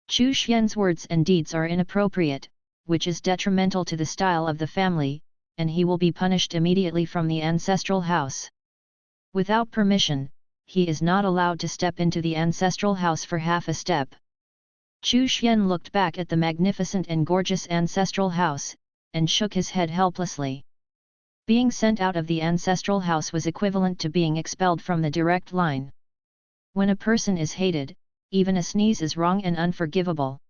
Chu Xian's words and deeds are inappropriate, which is detrimental to the style of the family, and he will be punished immediately from the ancestral house. Without permission, he is not allowed to step into the ancestral house for half a step. Chu Xian looked back at the magnificent and gorgeous ancestral house, and shook his head helplessly. Being sent out of the ancestral house was equivalent to being expelled from the direct line. When a person is hated, even a sneeze is wrong and unforgivable.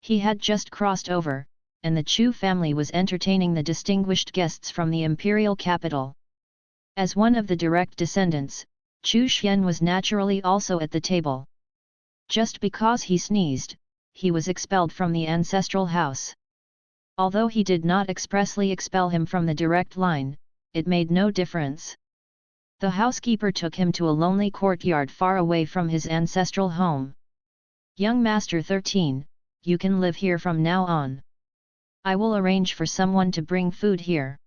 He had just crossed over, and the Chu family was entertaining the distinguished guests from the imperial capital. As one of the direct descendants, Chu Xian was naturally also at the table. Just because he sneezed, he was expelled from the ancestral house. Although he did not expressly expel him from the direct line, it made no difference. The housekeeper took him to a lonely courtyard far away from his ancestral home. "Young Master 13, you can live here from now on. I will arrange for someone to bring food here."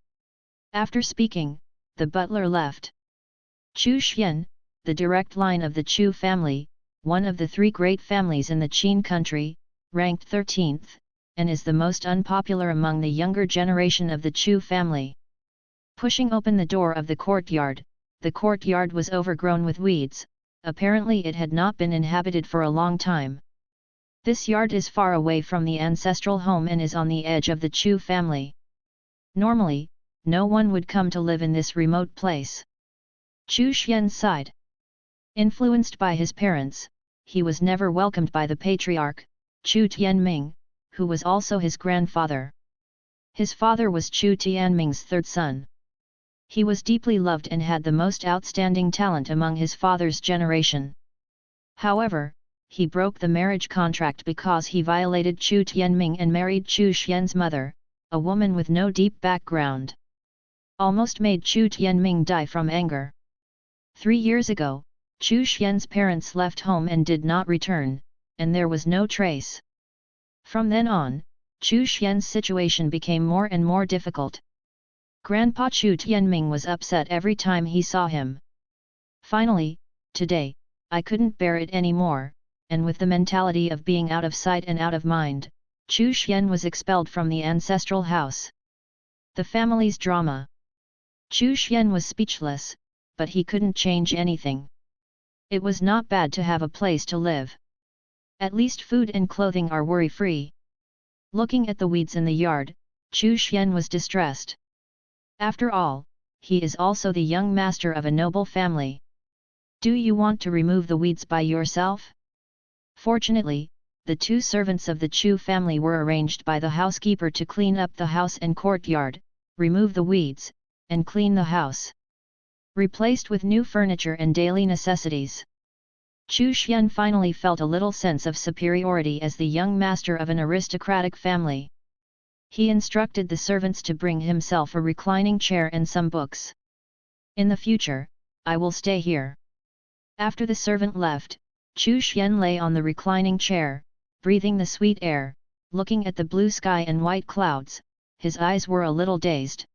After speaking, the butler left. Chu Xian, the direct line of the Chu family, one of the three great families in the Qin country, ranked 13th, and is the most unpopular among the younger generation of the Chu family. Pushing open the door of the courtyard was overgrown with weeds, apparently it had not been inhabited for a long time. This yard is far away from the ancestral home and is on the edge of the Chu family. Normally, no one would come to live in this remote place. Chu Xian sighed. Influenced by his parents, he was never welcomed by the patriarch, Chu Tianming, who was also his grandfather. His father was Chu Tianming's third son. He was deeply loved and had the most outstanding talent among his father's generation. However, he broke the marriage contract because he violated Chu Tianming and married Chu Xian's mother, a woman with no deep background. Almost made Chu Tianming die from anger. 3 years ago, Chu Xian's parents left home and did not return, and there was no trace. From then on, Chu Xian's situation became more and more difficult. Grandpa Chu Tianming was upset every time he saw him. Finally, today, I couldn't bear it anymore, and with the mentality of being out of sight and out of mind, Chu Xian was expelled from the ancestral house. The family's drama. Chu Xian was speechless, but he couldn't change anything. It was not bad to have a place to live. At least food and clothing are worry-free. Looking at the weeds in the yard, Chu Xian was distressed. After all, he is also the young master of a noble family. Do you want to remove the weeds by yourself? Fortunately, the 2 servants of the Chu family were arranged by the housekeeper to clean up the house and courtyard, remove the weeds, and clean the house. Replaced with new furniture and daily necessities. Chu Xian finally felt a little sense of superiority as the young master of an aristocratic family. He instructed the servants to bring himself a reclining chair and some books. "In the future, I will stay here." After the servant left, Chu Xian lay on the reclining chair, breathing the sweet air, looking at the blue sky and white clouds. His eyes were a little dazed.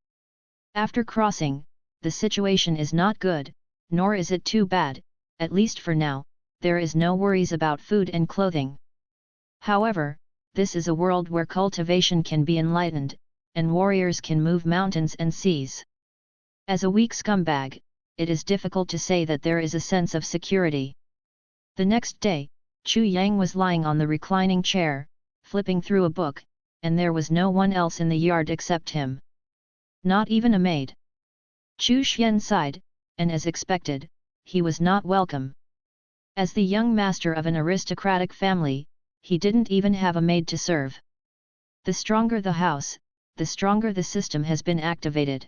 After crossing, the situation is not good, nor is it too bad, at least for now, there is no worries about food and clothing. However, this is a world where cultivation can be enlightened, and warriors can move mountains and seas. As a weak scumbag, it is difficult to say that there is a sense of security. The next day, Chu Yang was lying on the reclining chair, flipping through a book, and there was no one else in the yard except him. Not even a maid. Chu Xian sighed, and as expected, he was not welcome. As the young master of an aristocratic family, he didn't even have a maid to serve. The stronger the house, the stronger the system has been activated.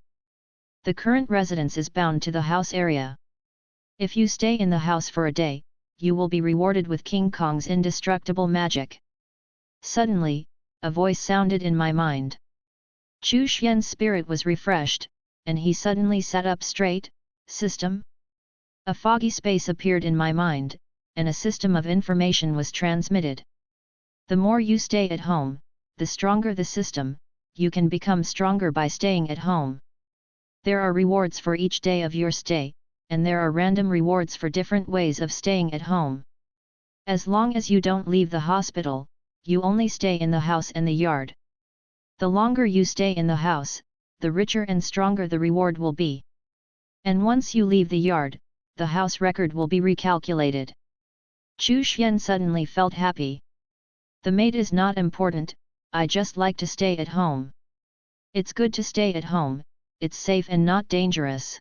The current residence is bound to the house area. If you stay in the house for a day, you will be rewarded with King Kong's indestructible magic. Suddenly, a voice sounded in my mind. Chu Xian's spirit was refreshed, and he suddenly sat up straight. System? A foggy space appeared in my mind, and a system of information was transmitted. The more you stay at home, the stronger the system. You can become stronger by staying at home. There are rewards for each day of your stay, and there are random rewards for different ways of staying at home. As long as you don't leave the hospital, you only stay in the house and the yard. The longer you stay in the house, the richer and stronger the reward will be. And once you leave the yard, the house record will be recalculated. Chu Xian suddenly felt happy. The maid is not important, I just like to stay at home. It's good to stay at home, it's safe and not dangerous.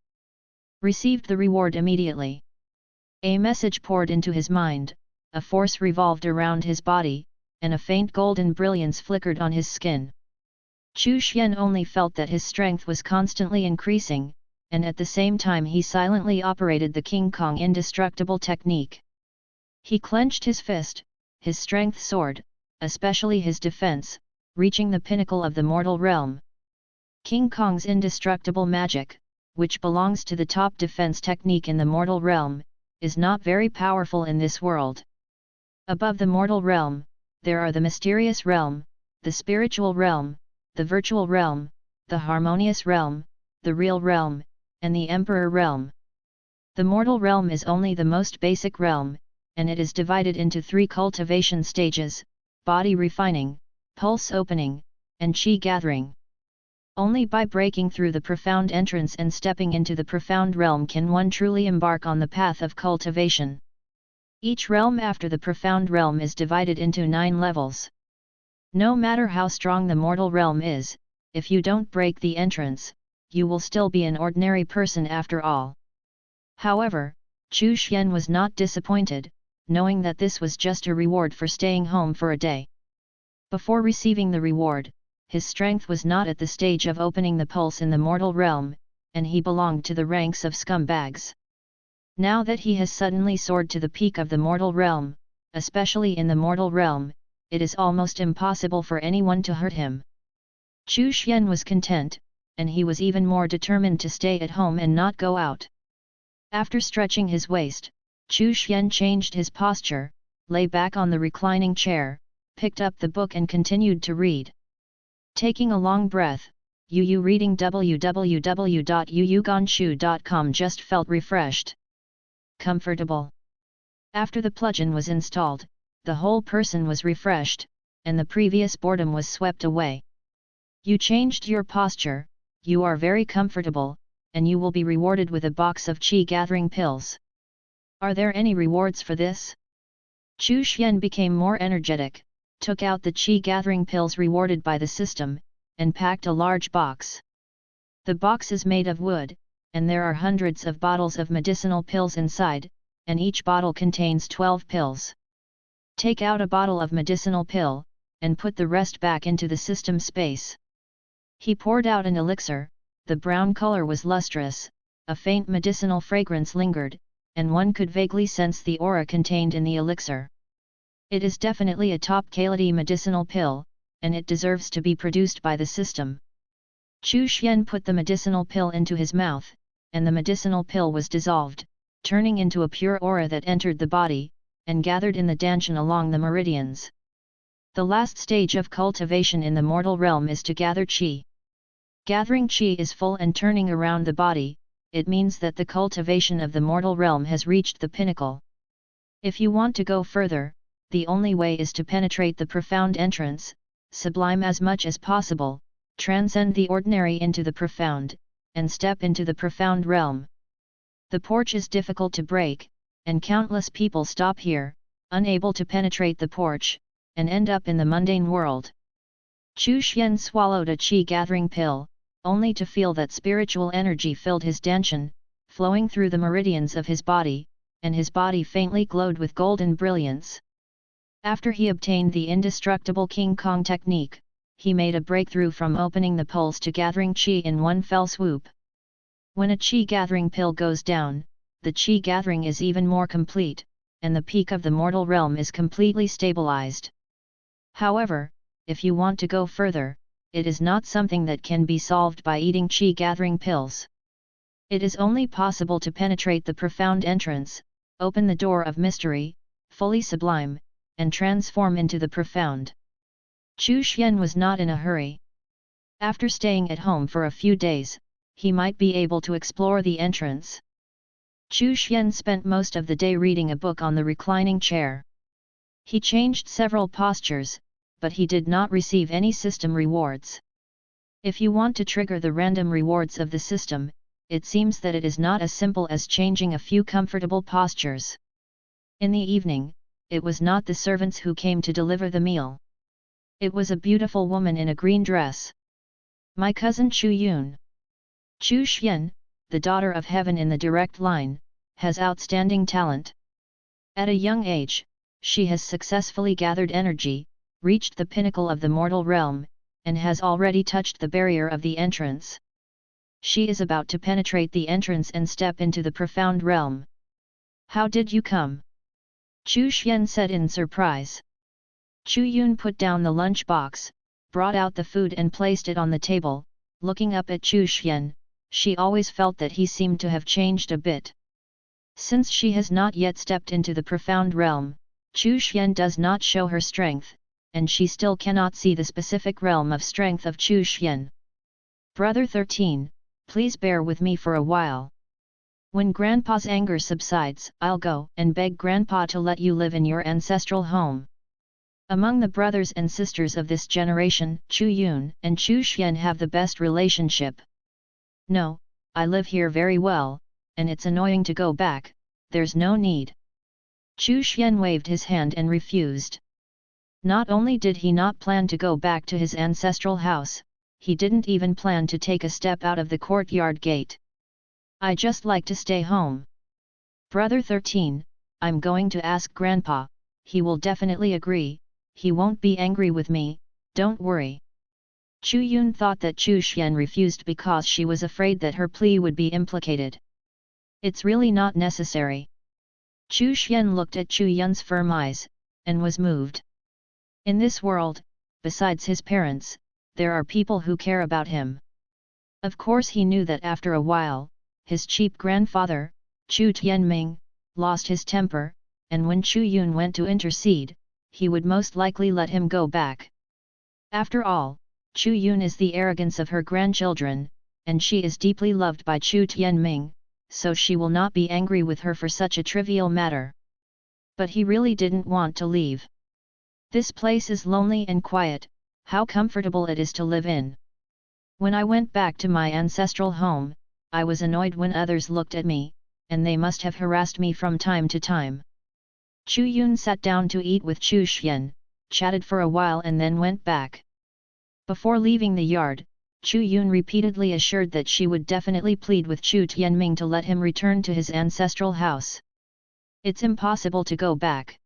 Received the reward immediately. A message poured into his mind, a force revolved around his body, and a faint golden brilliance flickered on his skin. Chu Xian only felt that his strength was constantly increasing, and at the same time he silently operated the King Kong indestructible technique. He clenched his fist, his strength soared, especially his defense, reaching the pinnacle of the mortal realm. King Kong's indestructible magic, which belongs to the top defense technique in the mortal realm, is not very powerful in this world. Above the mortal realm, there are the mysterious realm, the spiritual realm, the virtual realm, the harmonious realm, the real realm, and the emperor realm. The mortal realm is only the most basic realm, and it is divided into 3 cultivation stages: body refining, pulse opening, and chi gathering. Only by breaking through the profound entrance and stepping into the profound realm can one truly embark on the path of cultivation. Each realm after the profound realm is divided into 9 levels. No matter how strong the mortal realm is, if you don't break the entrance, you will still be an ordinary person after all. However, Chu Xian was not disappointed, knowing that this was just a reward for staying home for a day. Before receiving the reward, his strength was not at the stage of opening the pulse in the mortal realm, and he belonged to the ranks of scumbags. Now that he has suddenly soared to the peak of the mortal realm, especially in the mortal realm, it is almost impossible for anyone to hurt him. Chu Xian was content, and he was even more determined to stay at home and not go out. After stretching his waist, Chu Xian changed his posture, lay back on the reclining chair, picked up the book and continued to read. Taking a long breath, Yu reading www.yuyuganshu.com just felt refreshed. Comfortable. After the plugin was installed, the whole person was refreshed, and the previous boredom was swept away. You changed your posture, you are very comfortable, and you will be rewarded with a box of chi gathering pills. Are there any rewards for this? Chu Xian became more energetic, took out the chi gathering pills rewarded by the system, and packed a large box. The box is made of wood, and there are hundreds of bottles of medicinal pills inside, and each bottle contains 12 pills. Take out a bottle of medicinal pill, and put the rest back into the system space. He poured out an elixir, the brown color was lustrous, a faint medicinal fragrance lingered, and one could vaguely sense the aura contained in the elixir. It is definitely a top quality medicinal pill, and it deserves to be produced by the system. Chu Xian put the medicinal pill into his mouth, and the medicinal pill was dissolved, turning into a pure aura that entered the body, and gathered in the danshan along the meridians. The last stage of cultivation in the mortal realm is to gather qi. Gathering qi is full and turning around the body, it means that the cultivation of the mortal realm has reached the pinnacle. If you want to go further, the only way is to penetrate the profound entrance, sublime as much as possible, transcend the ordinary into the profound, and step into the profound realm. The porch is difficult to break, and countless people stop here, unable to penetrate the porch, and end up in the mundane world. Chu Xian swallowed a qi gathering pill, only to feel that spiritual energy filled his danshan, flowing through the meridians of his body, and his body faintly glowed with golden brilliance. After he obtained the indestructible King Kong technique, he made a breakthrough from opening the pulse to gathering qi in one fell swoop. When a qi gathering pill goes down, the qi gathering is even more complete, and the peak of the mortal realm is completely stabilized. However, if you want to go further, it is not something that can be solved by eating qi gathering pills. It is only possible to penetrate the profound entrance, open the door of mystery, fully sublime, and transform into the profound. Chu Xian was not in a hurry. After staying at home for a few days, he might be able to explore the entrance. Chu Xian spent most of the day reading a book on the reclining chair. He changed several postures, but he did not receive any system rewards. If you want to trigger the random rewards of the system, it seems that it is not as simple as changing a few comfortable postures. In the evening, it was not the servants who came to deliver the meal. It was a beautiful woman in a green dress. My cousin Chu Yun. Chu Xian, the daughter of heaven in the direct line, has outstanding talent. At a young age, she has successfully gathered energy, reached the pinnacle of the mortal realm, and has already touched the barrier of the entrance. She is about to penetrate the entrance and step into the profound realm. How did you come? Chu Xian said in surprise. Chu Yun put down the lunch box, brought out the food and placed it on the table. Looking up at Chu Xian, she always felt that he seemed to have changed a bit. Since she has not yet stepped into the profound realm, Chu Xian does not show her strength, and she still cannot see the specific realm of strength of Chu Xian. Brother 13, please bear with me for a while. When Grandpa's anger subsides, I'll go and beg Grandpa to let you live in your ancestral home. Among the brothers and sisters of this generation, Chu Yun and Chu Xian have the best relationship. No, I live here very well, and it's annoying to go back, there's no need. Chu Xian waved his hand and refused. Not only did he not plan to go back to his ancestral house, he didn't even plan to take a step out of the courtyard gate. I just like to stay home. Brother 13, I'm going to ask Grandpa, he will definitely agree, he won't be angry with me, don't worry. Chu Yun thought that Chu Xian refused because she was afraid that her plea would be implicated. It's really not necessary. Chu Xian looked at Chu Yun's firm eyes, and was moved. In this world, besides his parents, there are people who care about him. Of course he knew that after a while, his cheap grandfather, Chu Tianming, lost his temper, and when Chu Yun went to intercede, he would most likely let him go back. After all, Chu Yun is the arrogance of her grandchildren, and she is deeply loved by Chu Tianming, so she will not be angry with her for such a trivial matter. But he really didn't want to leave. This place is lonely and quiet, how comfortable it is to live in. When I went back to my ancestral home, I was annoyed when others looked at me, and they must have harassed me from time to time. Chu Yun sat down to eat with Chu Xian, chatted for a while and then went back. Before leaving the yard, Chu Yun repeatedly assured that she would definitely plead with Chu Tianming to let him return to his ancestral house. It's impossible to go back.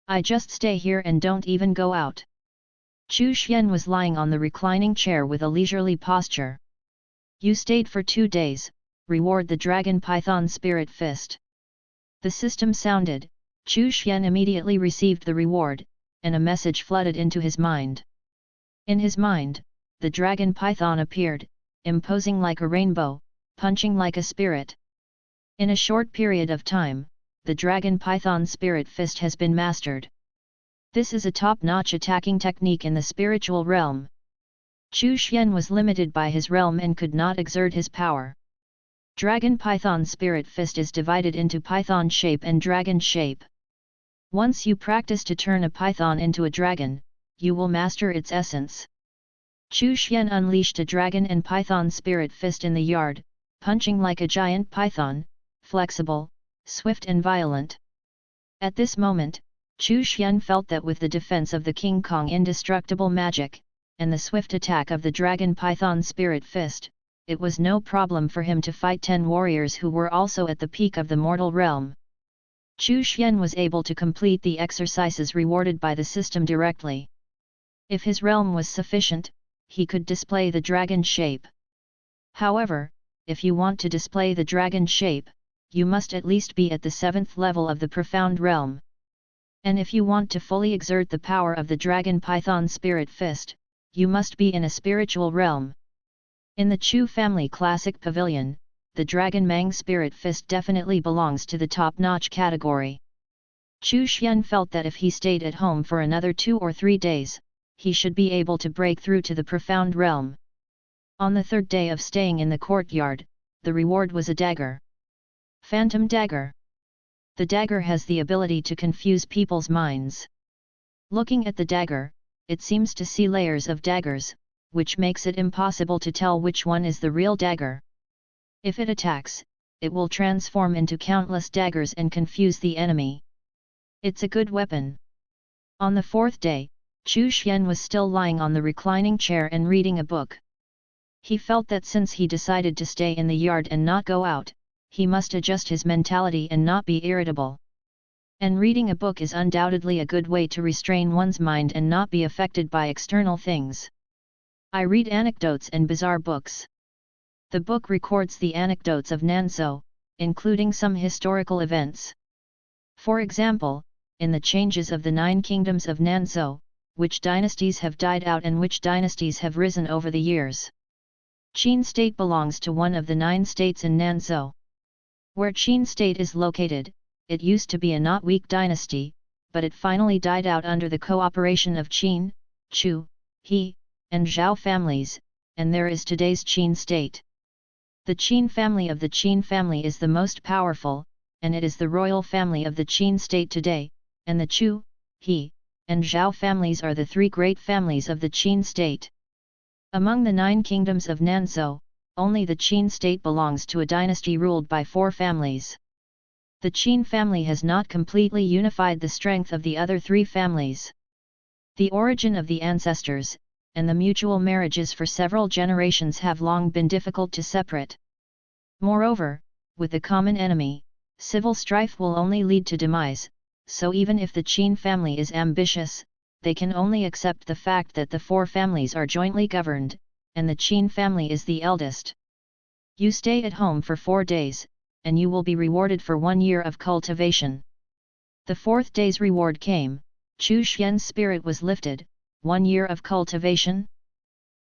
I just stay here and don't even go out. Chu Xian was lying on the reclining chair with a leisurely posture. You stayed for 2 days, reward the dragon python spirit fist. The system sounded, Chu Xian immediately received the reward, and a message flooded into his mind. In his mind, the dragon python appeared, imposing like a rainbow, punching like a spirit. In a short period of time, the dragon python spirit fist has been mastered. This is a top-notch attacking technique in the spiritual realm. Chu Xian was limited by his realm and could not exert his power. Dragon python spirit fist is divided into python shape and dragon shape. Once you practice to turn a python into a dragon, you will master its essence. Chu Xian unleashed a dragon and python spirit fist in the yard, punching like a giant python, flexible, swift and violent. At this moment, Chu Xian felt that with the defense of the King Kong indestructible magic, and the swift attack of the dragon python spirit fist, it was no problem for him to fight 10 warriors who were also at the peak of the mortal realm. Chu Xian was able to complete the exercises rewarded by the system directly. If his realm was sufficient, he could display the dragon shape. However, if you want to display the dragon shape, you must at least be at the 7th level of the profound realm. And if you want to fully exert the power of the dragon python spirit fist, you must be in a spiritual realm. In the Chu family classic pavilion, the dragon Mang spirit fist definitely belongs to the top-notch category. Chu Xian felt that if he stayed at home for another 2 or 3 days, he should be able to break through to the profound realm. On the 3rd day of staying in the courtyard, the reward was a dagger. Phantom dagger. The dagger has the ability to confuse people's minds. Looking at the dagger, it seems to see layers of daggers, which makes it impossible to tell which one is the real dagger. If it attacks, it will transform into countless daggers and confuse the enemy. It's a good weapon. On the fourth day, Chu Xian was still lying on the reclining chair and reading a book. He felt that since he decided to stay in the yard and not go out, he must adjust his mentality and not be irritable. And reading a book is undoubtedly a good way to restrain one's mind and not be affected by external things. I read anecdotes and bizarre books. The book records the anecdotes of Nanzhou, including some historical events. For example, in the changes of the 9 kingdoms of Nanzhou, which dynasties have died out and which dynasties have risen over the years. Qin State belongs to one of the 9 states in Nanzhou. Where Qin State is located, it used to be a not weak dynasty, but it finally died out under the cooperation of Qin, Chu, He, and Zhao families, and there is today's Qin State. The Qin family of the Qin family is the most powerful, and it is the royal family of the Qin State today, and the Chu, He, and Zhao families are the 3 great families of the Qin State. Among the 9 kingdoms of Nanzhou, only the Qin State belongs to a dynasty ruled by 4 families. The Qin family has not completely unified the strength of the other 3 families. The origin of the ancestors, and the mutual marriages for several generations have long been difficult to separate. Moreover, with a common enemy, civil strife will only lead to demise, so even if the Qin family is ambitious, they can only accept the fact that the 4 families are jointly governed, and the Qin family is the eldest. You stay at home for 4 days, and you will be rewarded for 1 year of cultivation. The 4th day's reward came. Chu Xian's spirit was lifted. 1 year of cultivation?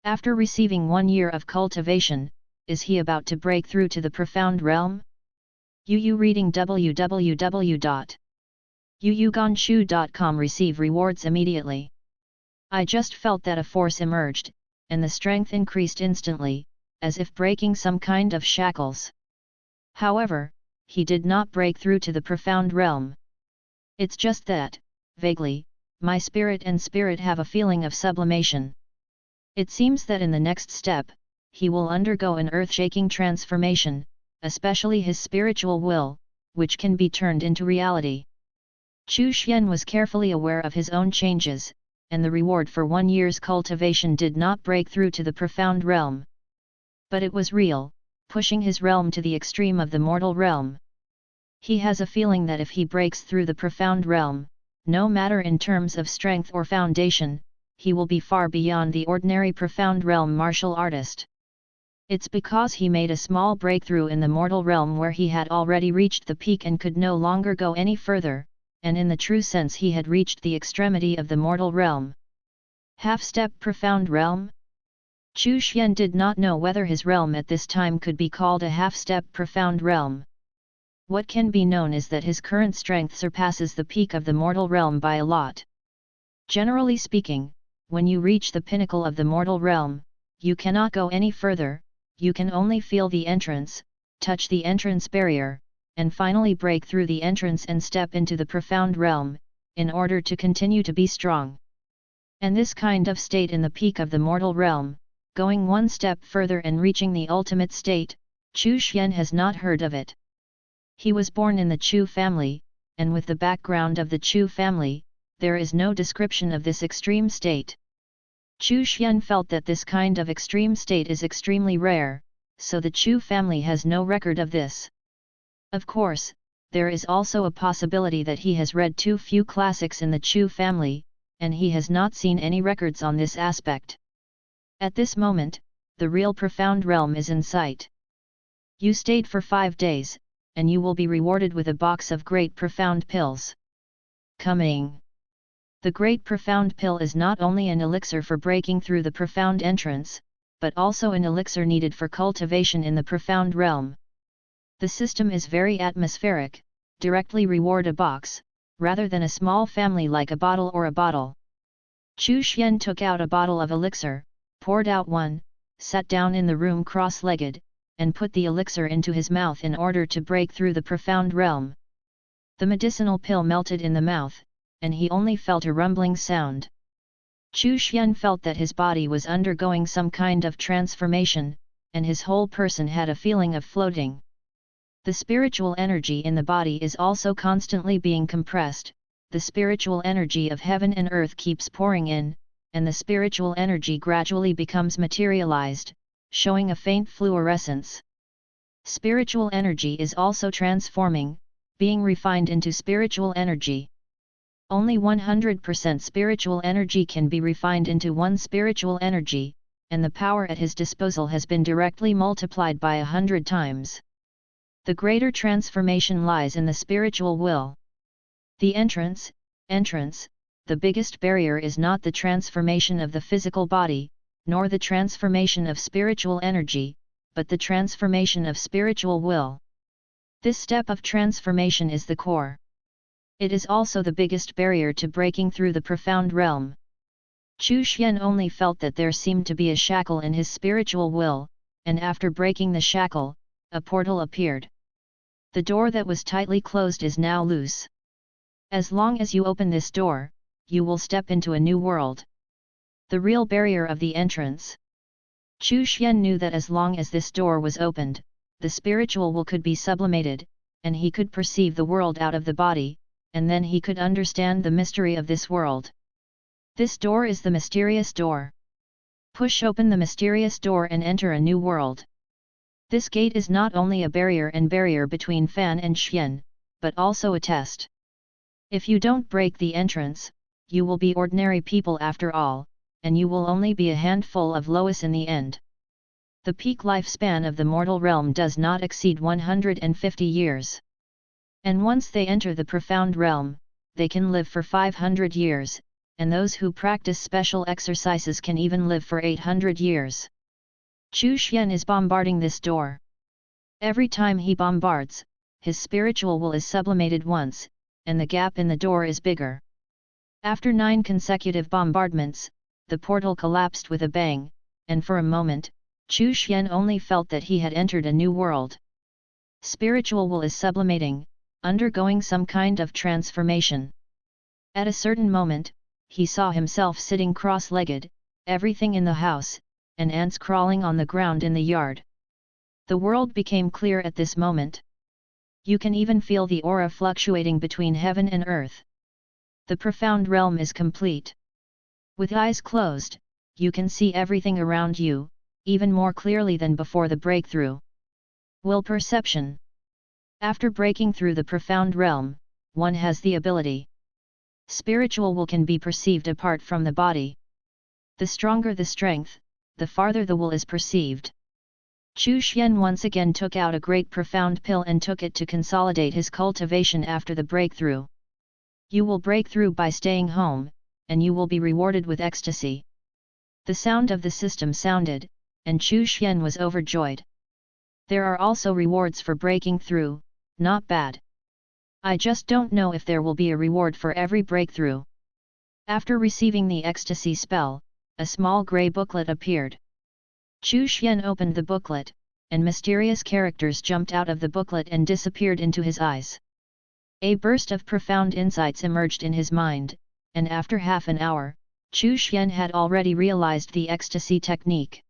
After receiving 1 year of cultivation, is he about to break through to the profound realm? Reading www.yuyuganshu.com. Receive rewards immediately. I just felt that a force emerged, and the strength increased instantly, as if breaking some kind of shackles. However, he did not break through to the profound realm. It's just that, vaguely, my spirit and spirit have a feeling of sublimation. It seems that in the next step, he will undergo an earth-shaking transformation, especially his spiritual will, which can be turned into reality. Chu Xian was carefully aware of his own changes, and the reward for 1 year's cultivation did not break through to the profound realm. But it was real, pushing his realm to the extreme of the mortal realm. He has a feeling that if he breaks through the profound realm, no matter in terms of strength or foundation, he will be far beyond the ordinary profound realm martial artist. It's because he made a small breakthrough in the mortal realm where he had already reached the peak and could no longer go any further, and in the true sense he had reached the extremity of the mortal realm. Half-step profound realm? Chu Xian did not know whether his realm at this time could be called a half-step profound realm. What can be known is that his current strength surpasses the peak of the mortal realm by a lot. Generally speaking, when you reach the pinnacle of the mortal realm, you cannot go any further, you can only feel the entrance, touch the entrance barrier, and finally break through the entrance and step into the profound realm, in order to continue to be strong. And this kind of state in the peak of the mortal realm, going 1 step further and reaching the ultimate state, Chu Xian has not heard of it. He was born in the Chu family, and with the background of the Chu family, there is no description of this extreme state. Chu Xian felt that this kind of extreme state is extremely rare, so the Chu family has no record of this. Of course, there is also a possibility that he has read too few classics in the Chu family, and he has not seen any records on this aspect. At this moment, the real profound realm is in sight. You stayed for 5 days, and you will be rewarded with a box of great profound pills. Coming. The great profound pill is not only an elixir for breaking through the profound entrance, but also an elixir needed for cultivation in the profound realm. The system is very atmospheric, directly reward a box, rather than a small family like a bottle or a bottle. Chu Xian took out a bottle of elixir, poured out one, sat down in the room cross-legged, and put the elixir into his mouth in order to break through the profound realm. The medicinal pill melted in the mouth, and he only felt a rumbling sound. Chu Xian felt that his body was undergoing some kind of transformation, and his whole person had a feeling of floating. The spiritual energy in the body is also constantly being compressed. The spiritual energy of heaven and earth keeps pouring in, and the spiritual energy gradually becomes materialized, showing a faint fluorescence. Spiritual energy is also transforming, being refined into spiritual energy. Only 100% spiritual energy can be refined into one spiritual energy, and the power at his disposal has been directly multiplied by 100 times. The greater transformation lies in the spiritual will. The entrance, the biggest barrier is not the transformation of the physical body, nor the transformation of spiritual energy, but the transformation of spiritual will. This step of transformation is the core. It is also the biggest barrier to breaking through the profound realm. Chu Xian only felt that there seemed to be a shackle in his spiritual will, and after breaking the shackle, a portal appeared. The door that was tightly closed is now loose. As long as you open this door, you will step into a new world. The real barrier of the entrance. Chu Xian knew that as long as this door was opened, the spiritual will could be sublimated, and he could perceive the world out of the body, and then he could understand the mystery of this world. This door is the mysterious door. Push open the mysterious door and enter a new world. This gate is not only a barrier between Fan and Xian, but also a test. If you don't break the entrance, you will be ordinary people after all, and you will only be a handful of lowest in the end. The peak lifespan of the mortal realm does not exceed 150 years. And once they enter the profound realm, they can live for 500 years, and those who practice special exercises can even live for 800 years. Chu Xian is bombarding this door. Every time he bombards, his spiritual will is sublimated once, and the gap in the door is bigger. After 9 consecutive bombardments, the portal collapsed with a bang, and for a moment, Chu Xian only felt that he had entered a new world. Spiritual will is sublimating, undergoing some kind of transformation. At a certain moment, he saw himself sitting cross-legged, everything in the house, and ants crawling on the ground in the yard. The world became clear at this moment. You can even feel the aura fluctuating between heaven and earth. The profound realm is complete. With eyes closed, you can see everything around you, even more clearly than before the breakthrough. Will perception. After breaking through the profound realm, one has the ability. Spiritual will can be perceived apart from the body. The stronger the strength, the farther the will is perceived. Chu Xian once again took out a great profound pill and took it to consolidate his cultivation after the breakthrough. You will break through by staying home, and you will be rewarded with ecstasy. The sound of the system sounded, and Chu Xian was overjoyed. There are also rewards for breaking through, not bad. I just don't know if there will be a reward for every breakthrough. After receiving the ecstasy spell, a small grey booklet appeared. Chu Xian opened the booklet, and mysterious characters jumped out of the booklet and disappeared into his eyes. A burst of profound insights emerged in his mind, and after half an hour, Chu Xian had already realized the ecstasy technique.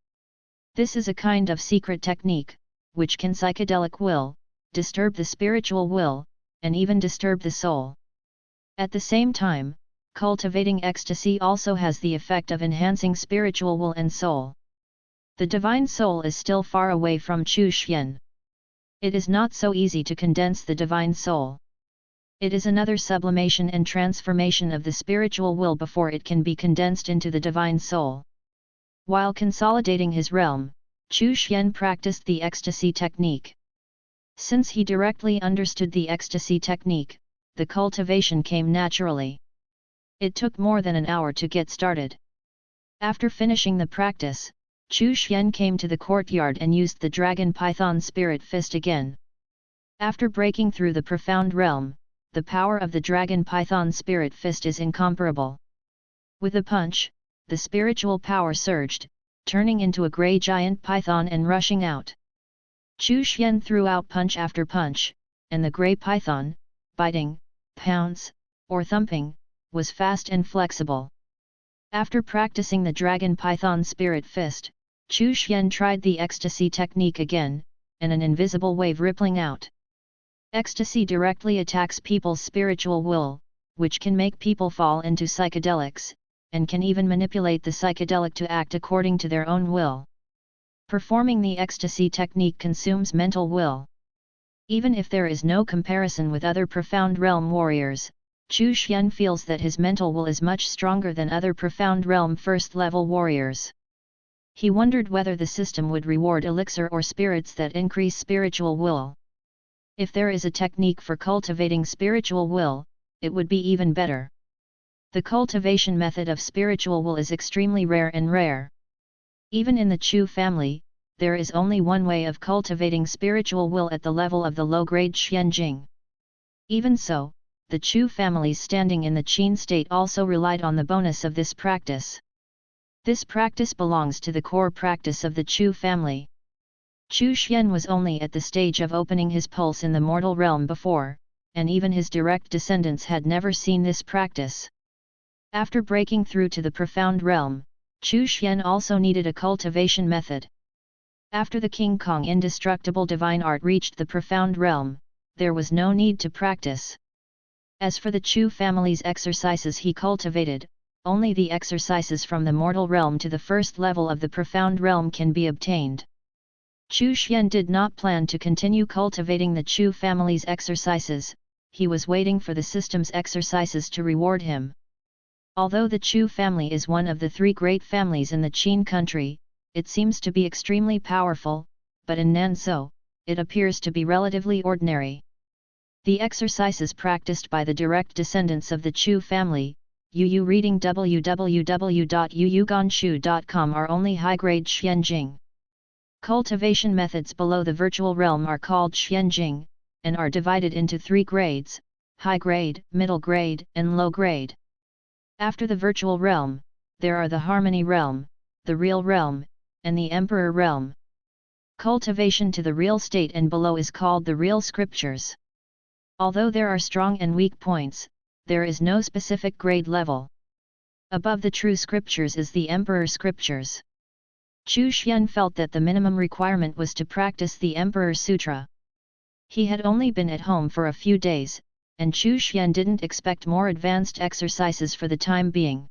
This is a kind of secret technique, which can psychedelic will, disturb the spiritual will, and even disturb the soul. At the same time, cultivating ecstasy also has the effect of enhancing spiritual will and soul. The divine soul is still far away from Chu Xian. It is not so easy to condense the divine soul. It is another sublimation and transformation of the spiritual will before it can be condensed into the divine soul. While consolidating his realm, Chu Xian practiced the ecstasy technique. Since he directly understood the ecstasy technique, the cultivation came naturally. It took more than an hour to get started. After finishing the practice, Chu Xian came to the courtyard and used the dragon python spirit fist again. After breaking through the profound realm, the power of the dragon python spirit fist is incomparable. With a punch, the spiritual power surged, turning into a grey giant python and rushing out. Chu Xian threw out punch after punch, and the grey python, biting, pounce, or thumping, was fast and flexible. After practicing the Dragon Python Spirit Fist, Chu Xian tried the ecstasy technique again, and an invisible wave rippling out. Ecstasy directly attacks people's spiritual will, which can make people fall into psychedelics, and can even manipulate the psychedelic to act according to their own will. Performing the ecstasy technique consumes mental will. Even if there is no comparison with other Profound Realm warriors, Chu Xian feels that his mental will is much stronger than other Profound Realm first-level warriors. He wondered whether the system would reward elixir or spirits that increase spiritual will. If there is a technique for cultivating spiritual will, it would be even better. The cultivation method of spiritual will is extremely rare and rare. Even in the Chu family, there is only one way of cultivating spiritual will at the level of the low-grade Xianjing. Even so, the Chu families standing in the Qin state also relied on the bonus of this practice. This practice belongs to the core practice of the Chu family. Chu Xian was only at the stage of opening his pulse in the mortal realm before, and even his direct descendants had never seen this practice. After breaking through to the profound realm, Chu Xian also needed a cultivation method. After the King Kong indestructible divine art reached the profound realm, there was no need to practice. As for the Chu family's exercises he cultivated, only the exercises from the mortal realm to the first level of the profound realm can be obtained. Chu Xian did not plan to continue cultivating the Chu family's exercises, he was waiting for the system's exercises to reward him. Although the Chu family is one of the three great families in the Qin country, it seems to be extremely powerful, but in Nanzhou, it appears to be relatively ordinary. The exercises practiced by the direct descendants of the Chu family, Yu reading www.yuyuganshu.com, are only high-grade Xianjing. Cultivation methods below the virtual realm are called Xianjing, and are divided into three grades: high grade, middle grade, and low grade. After the virtual realm, there are the harmony realm, the real realm, and the emperor realm. Cultivation to the real state and below is called the real scriptures. Although there are strong and weak points, there is no specific grade level. Above the true scriptures is the emperor scriptures. Chu Xian felt that the minimum requirement was to practice the Emperor Sutra. He had only been at home for a few days, and Chu Xian didn't expect more advanced exercises for the time being.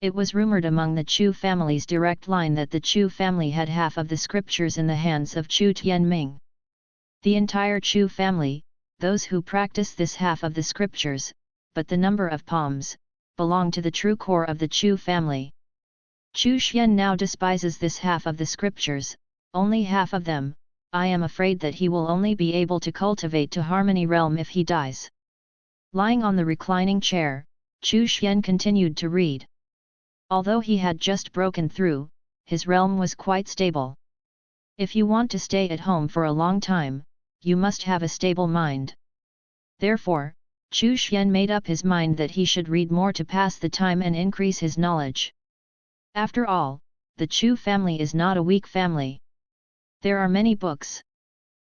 It was rumored among the Chu family's direct line that the Chu family had half of the scriptures in the hands of Chu Tianming. The entire Chu family, those who practice this half of the scriptures, but the number of palms, belong to the true core of the Chu family. Chu Xian now despises this half of the scriptures, only half of them. I am afraid that he will only be able to cultivate to harmony realm if he dies. Lying on the reclining chair, Chu Xian continued to read. Although he had just broken through, his realm was quite stable. If you want to stay at home for a long time, you must have a stable mind. Therefore, Chu Xian made up his mind that he should read more to pass the time and increase his knowledge. After all, the Chu family is not a weak family. There are many books.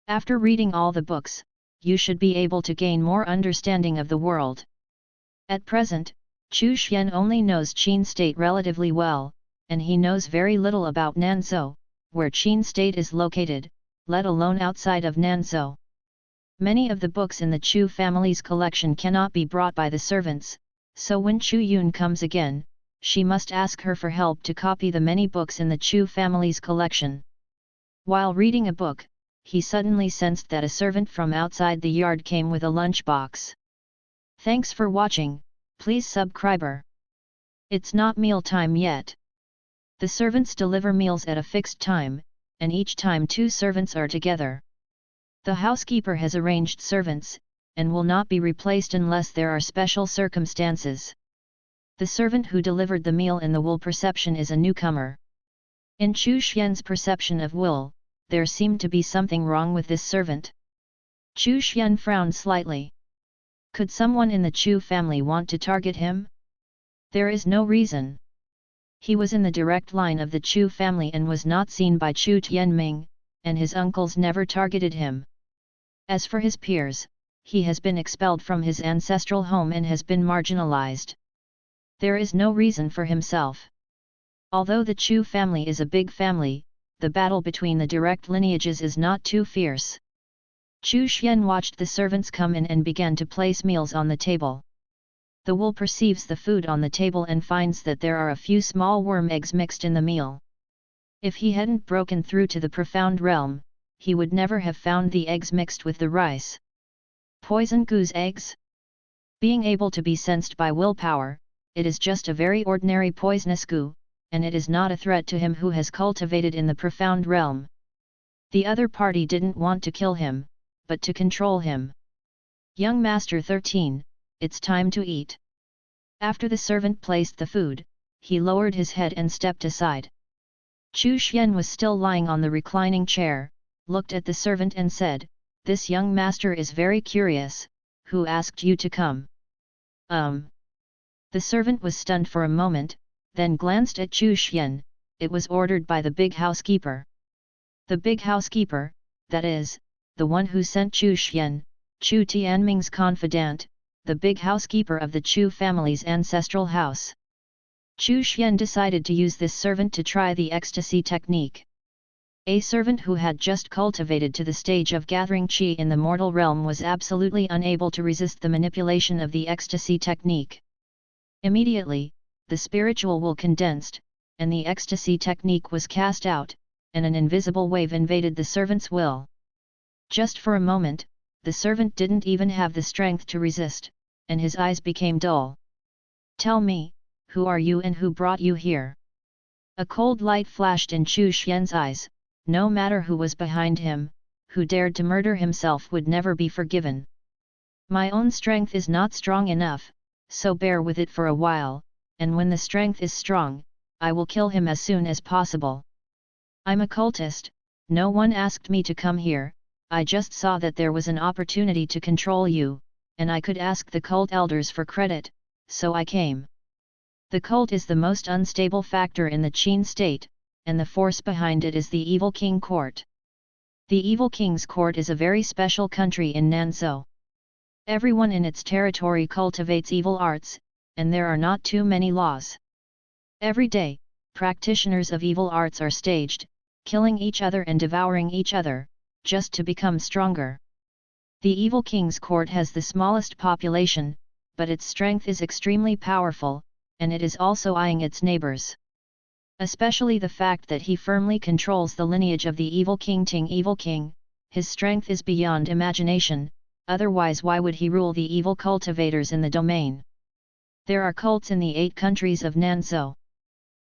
After reading all the books, you should be able to gain more understanding of the world. At present, Chu Xian only knows Qin state relatively well, and he knows very little about Nanzhou, where Qin state is located, let alone outside of Nanzhou. Many of the books in the Chu family's collection cannot be brought by the servants, so when Chu Yun comes again, she must ask her for help to copy the many books in the Chu family's collection. While reading a book, he suddenly sensed that a servant from outside the yard came with a lunchbox. Thanks for watching, please subscriber. It's not meal time yet. The servants deliver meals at a fixed time, and each time two servants are together. The housekeeper has arranged servants, and will not be replaced unless there are special circumstances. The servant who delivered the meal in the wool perception is a newcomer. In Chu Xian's perception of wool, there seemed to be something wrong with this servant. Chu Xian frowned slightly. Could someone in the Chu family want to target him? There is no reason. He was in the direct line of the Chu family and was not seen by Chu Tianming, and his uncles never targeted him. As for his peers, he has been expelled from his ancestral home and has been marginalized. There is no reason for himself. Although the Chu family is a big family, the battle between the direct lineages is not too fierce. Chu Xian watched the servants come in and began to place meals on the table. The wolf perceives the food on the table and finds that there are a few small worm eggs mixed in the meal. If he hadn't broken through to the profound realm, he would never have found the eggs mixed with the rice. Poison goose eggs? Being able to be sensed by willpower, it is just a very ordinary poisonous goo, and it is not a threat to him who has cultivated in the profound realm. The other party didn't want to kill him, but to control him. Young Master 13, it's time to eat. After the servant placed the food, he lowered his head and stepped aside. Chu Xian was still lying on the reclining chair, looked at the servant and said, "This young master is very curious, who asked you to come?" The servant was stunned for a moment, then glanced at Chu Xian. It was ordered by the big housekeeper. The big housekeeper, that is, the one who sent Chu Xian, Chu Tianming's confidant, the big housekeeper of the Chu family's ancestral house. Chu Xian decided to use this servant to try the ecstasy technique. A servant who had just cultivated to the stage of gathering qi in the mortal realm was absolutely unable to resist the manipulation of the ecstasy technique. Immediately, the spiritual will condensed, and the ecstasy technique was cast out, and an invisible wave invaded the servant's will. Just for a moment, the servant didn't even have the strength to resist, and his eyes became dull. "Tell me, who are you and who brought you here?" A cold light flashed in Chu Xian's eyes. No matter who was behind him, who dared to murder himself would never be forgiven. "My own strength is not strong enough, so bear with it for a while, and when the strength is strong, I will kill him as soon as possible. I'm a cultist, no one asked me to come here, I just saw that there was an opportunity to control you, and I could ask the cult elders for credit, so I came. The cult is the most unstable factor in the Qin state, and the force behind it is the Evil King Court. The Evil King's Court is a very special country in Nanzhou. Everyone in its territory cultivates evil arts, and there are not too many laws. Every day, practitioners of evil arts are staged, killing each other and devouring each other, just to become stronger. The Evil King's Court has the smallest population, but its strength is extremely powerful, and it is also eyeing its neighbors. Especially the fact that he firmly controls the lineage of the Evil King Ting Evil King, his strength is beyond imagination, otherwise why would he rule the evil cultivators in the domain? There are cults in the 8 countries of Nanzhou.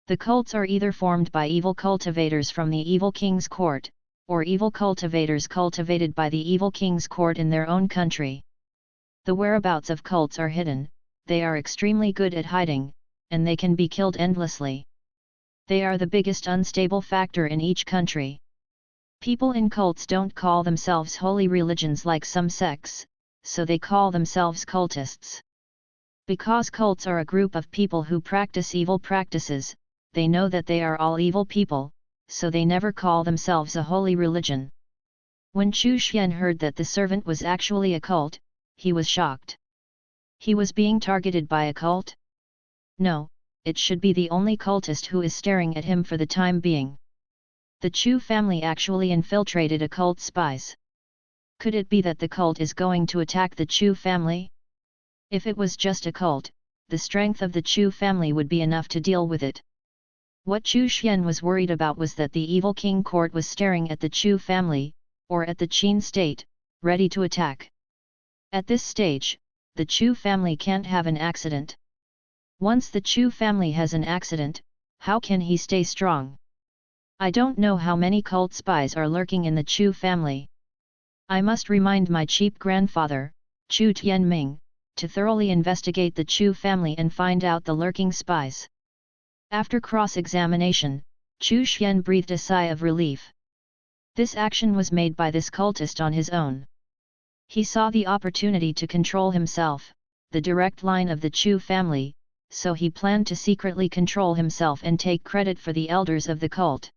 The cults are either formed by evil cultivators from the Evil King's Court, or evil cultivators cultivated by the Evil King's Court in their own country. The whereabouts of cults are hidden, they are extremely good at hiding, and they can be killed endlessly. They are the biggest unstable factor in each country. People in cults don't call themselves holy religions like some sects, so they call themselves cultists. Because cults are a group of people who practice evil practices, they know that they are all evil people, so they never call themselves a holy religion. When Chu Xian heard that the servant was actually a cult, he was shocked. He was being targeted by a cult? No. It should be the only cultist who is staring at him for the time being. The Chu family actually infiltrated a cult spies. Could it be that the cult is going to attack the Chu family? If it was just a cult, the strength of the Chu family would be enough to deal with it. What Chu Xian was worried about was that the Evil King Court was staring at the Chu family, or at the Qin state, ready to attack. At this stage, the Chu family can't have an accident. Once the Chu family has an accident, how can he stay strong? I don't know how many cult spies are lurking in the Chu family. I must remind my cheap grandfather, Chu Tianming, to thoroughly investigate the Chu family and find out the lurking spies. After cross-examination, Chu Xian breathed a sigh of relief. This action was made by this cultist on his own. He saw the opportunity to control himself, the direct line of the Chu family, so he planned to secretly control himself and take credit for the elders of the cult.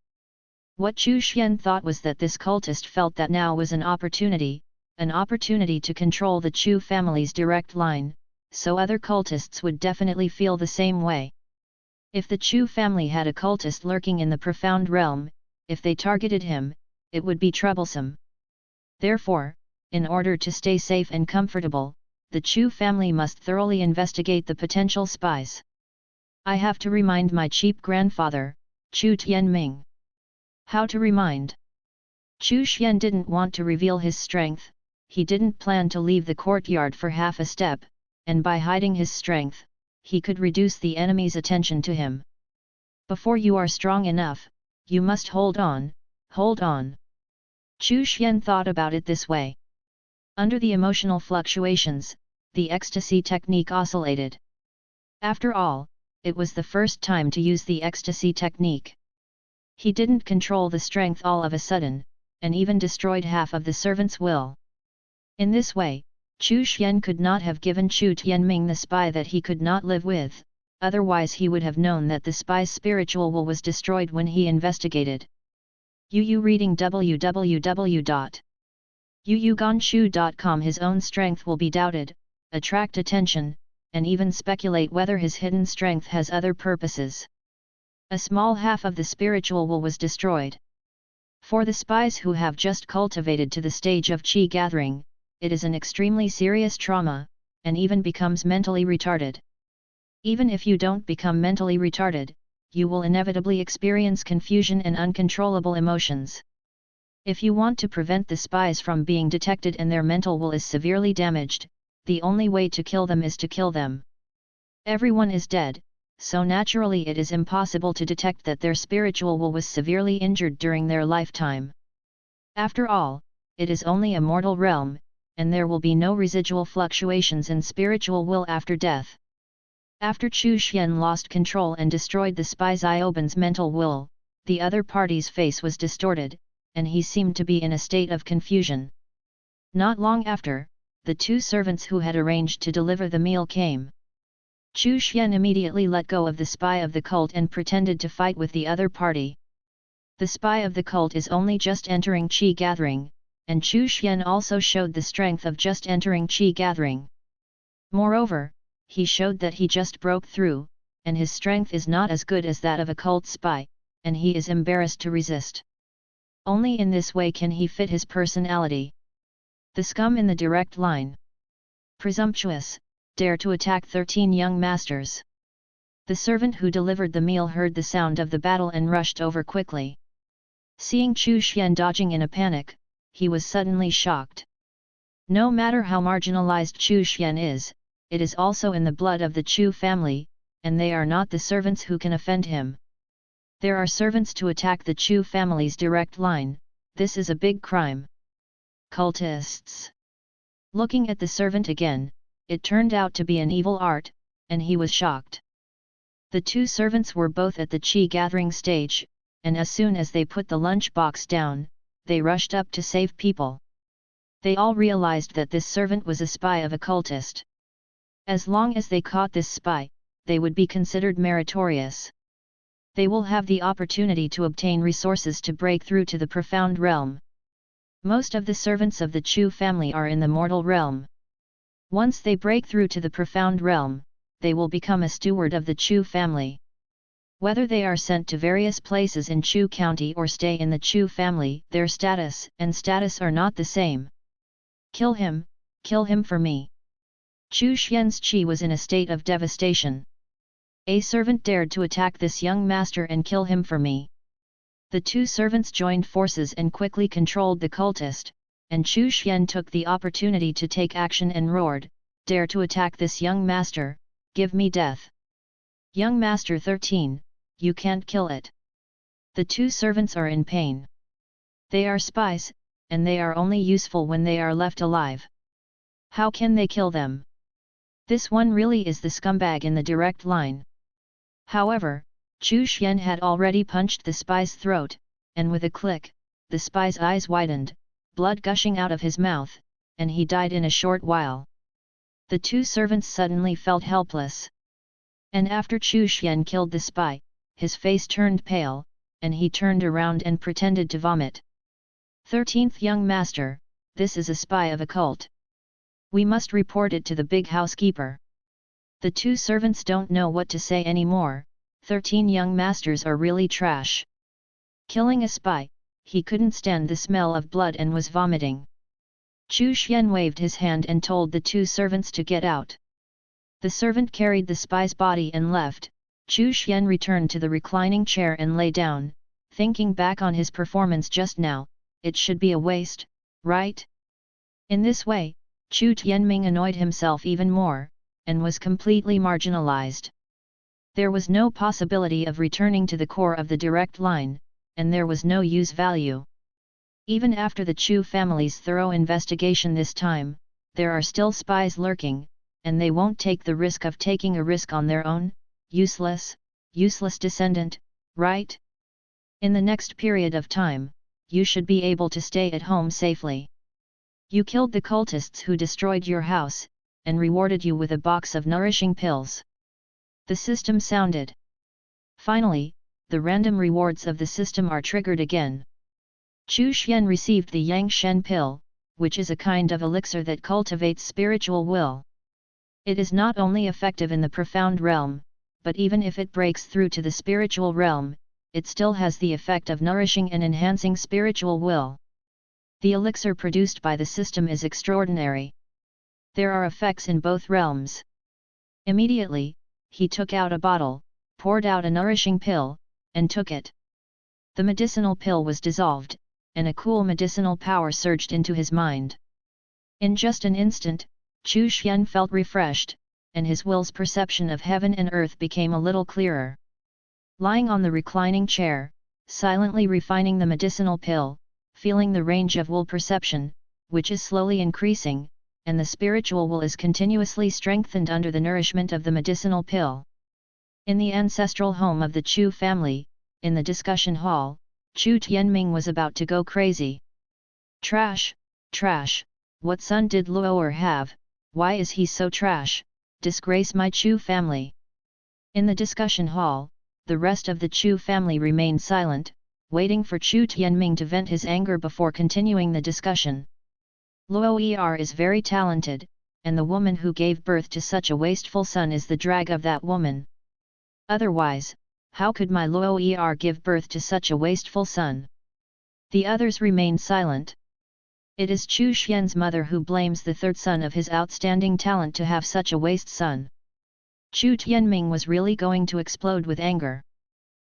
What Chu Xian thought was that this cultist felt that now was an opportunity, an opportunity to control the Chu family's direct line, so other cultists would definitely feel the same way. If the Chu family had a cultist lurking in the profound realm, if they targeted him, it would be troublesome. Therefore, in order to stay safe and comfortable, the Chu family must thoroughly investigate the potential spies. I have to remind my cheap grandfather, Chu Tianming. How to remind? Chu Xian didn't want to reveal his strength, he didn't plan to leave the courtyard for half a step, and by hiding his strength, he could reduce the enemy's attention to him. Before you are strong enough, you must hold on, hold on. Chu Xian thought about it this way. Under the emotional fluctuations, the ecstasy technique oscillated. After all, it was the first time to use the ecstasy technique. He didn't control the strength all of a sudden, and even destroyed half of the servant's will. In this way, Chu Xian could not have given Chu Tianming the spy that he could not live with, otherwise he would have known that the spy's spiritual will was destroyed when he investigated. Reading www.yuyuganshu.com. His own strength will be doubted, attract attention, and even speculate whether his hidden strength has other purposes. A small half of the spiritual will was destroyed. For the spies who have just cultivated to the stage of qi gathering, it is an extremely serious trauma, and even becomes mentally retarded. Even if you don't become mentally retarded, you will inevitably experience confusion and uncontrollable emotions. If you want to prevent the spies from being detected and their mental will is severely damaged, the only way to kill them is to kill them. Everyone is dead, so naturally it is impossible to detect that their spiritual will was severely injured during their lifetime. After all, it is only a mortal realm, and there will be no residual fluctuations in spiritual will after death. After Chu Xian lost control and destroyed the spy Xiaoban's mental will, the other party's face was distorted, and he seemed to be in a state of confusion. Not long after, the two servants who had arranged to deliver the meal came. Chu Xian immediately let go of the spy of the cult and pretended to fight with the other party. The spy of the cult is only just entering qi gathering, and Chu Xian also showed the strength of just entering qi gathering. Moreover, he showed that he just broke through, and his strength is not as good as that of a cult spy, and he is embarrassed to resist. Only in this way can he fit his personality. The scum in the direct line. Presumptuous, dare to attack 13 young masters. The servant who delivered the meal heard the sound of the battle and rushed over quickly. Seeing Chu Xian dodging in a panic, he was suddenly shocked. No matter how marginalized Chu Xian is, it is also in the blood of the Chu family, and they are not the servants who can offend him. There are servants to attack the Chu family's direct line, this is a big crime. Cultists. Looking at the servant again, it turned out to be an evil art, and he was shocked. The two servants were both at the qi gathering stage, and as soon as they put the lunch box down, they rushed up to save people. They all realized that this servant was a spy of a cultist. As long as they caught this spy, they would be considered meritorious. They will have the opportunity to obtain resources to break through to the profound realm. Most of the servants of the Chu family are in the mortal realm. Once they break through to the profound realm, they will become a steward of the Chu family. Whether they are sent to various places in Chu County or stay in the Chu family, their status are not the same. Kill him for me. Chu Xian's qi was in a state of devastation. A servant dared to attack this young master and kill him for me. The two servants joined forces and quickly controlled the cultist, and Chu Xian took the opportunity to take action and roared, "Dare to attack this young master, give me death. Young master 13, you can't kill it." The two servants are in pain. They are spies, and they are only useful when they are left alive. How can they kill them? This one really is the scumbag in the direct line. However, Chu Xian had already punched the spy's throat, and with a click, the spy's eyes widened, blood gushing out of his mouth, and he died in a short while. The two servants suddenly felt helpless. And after Chu Xian killed the spy, his face turned pale, and he turned around and pretended to vomit. 13th young master, this is a spy of a cult. We must report it to the big housekeeper. The two servants don't know what to say anymore. 13 young masters are really trash. Killing a spy, he couldn't stand the smell of blood and was vomiting. Chu Xian waved his hand and told the two servants to get out. The servant carried the spy's body and left. Chu Xian returned to the reclining chair and lay down, thinking back on his performance just now. It should be a waste, right? In this way, Chu Tianming annoyed himself even more, and was completely marginalized. There was no possibility of returning to the core of the direct line, and there was no use value. Even after the Chu family's thorough investigation this time, there are still spies lurking, and they won't take the risk of taking a risk on their own. Useless descendant, right? In the next period of time, you should be able to stay at home safely. You killed the cultists who destroyed your house, and rewarded you with a box of nourishing pills. The system sounded. Finally, the random rewards of the system are triggered again. Chu Xian received the Yang Shen pill, which is a kind of elixir that cultivates spiritual will. It is not only effective in the profound realm, but even if it breaks through to the spiritual realm, it still has the effect of nourishing and enhancing spiritual will. The elixir produced by the system is extraordinary. There are effects in both realms. Immediately, he took out a bottle, poured out a nourishing pill, and took it. The medicinal pill was dissolved, and a cool medicinal power surged into his mind. In just an instant, Chu Xian felt refreshed, and his will's perception of heaven and earth became a little clearer. Lying on the reclining chair, silently refining the medicinal pill, feeling the range of will perception, which is slowly increasing, and the spiritual will is continuously strengthened under the nourishment of the medicinal pill. In the ancestral home of the Chu family, in the discussion hall, Chu Tianming was about to go crazy. Trash, trash, what son did Luo'er have? Why is he so trash? Disgrace my Chu family. In the discussion hall, the rest of the Chu family remained silent, waiting for Chu Tianming to vent his anger before continuing the discussion. Luo'er is very talented, and the woman who gave birth to such a wasteful son is the drag of that woman. Otherwise, how could my Luo'er give birth to such a wasteful son? The others remained silent. It is Chu Xian's mother who blames the third son of his outstanding talent to have such a waste son. Chu Tianming was really going to explode with anger.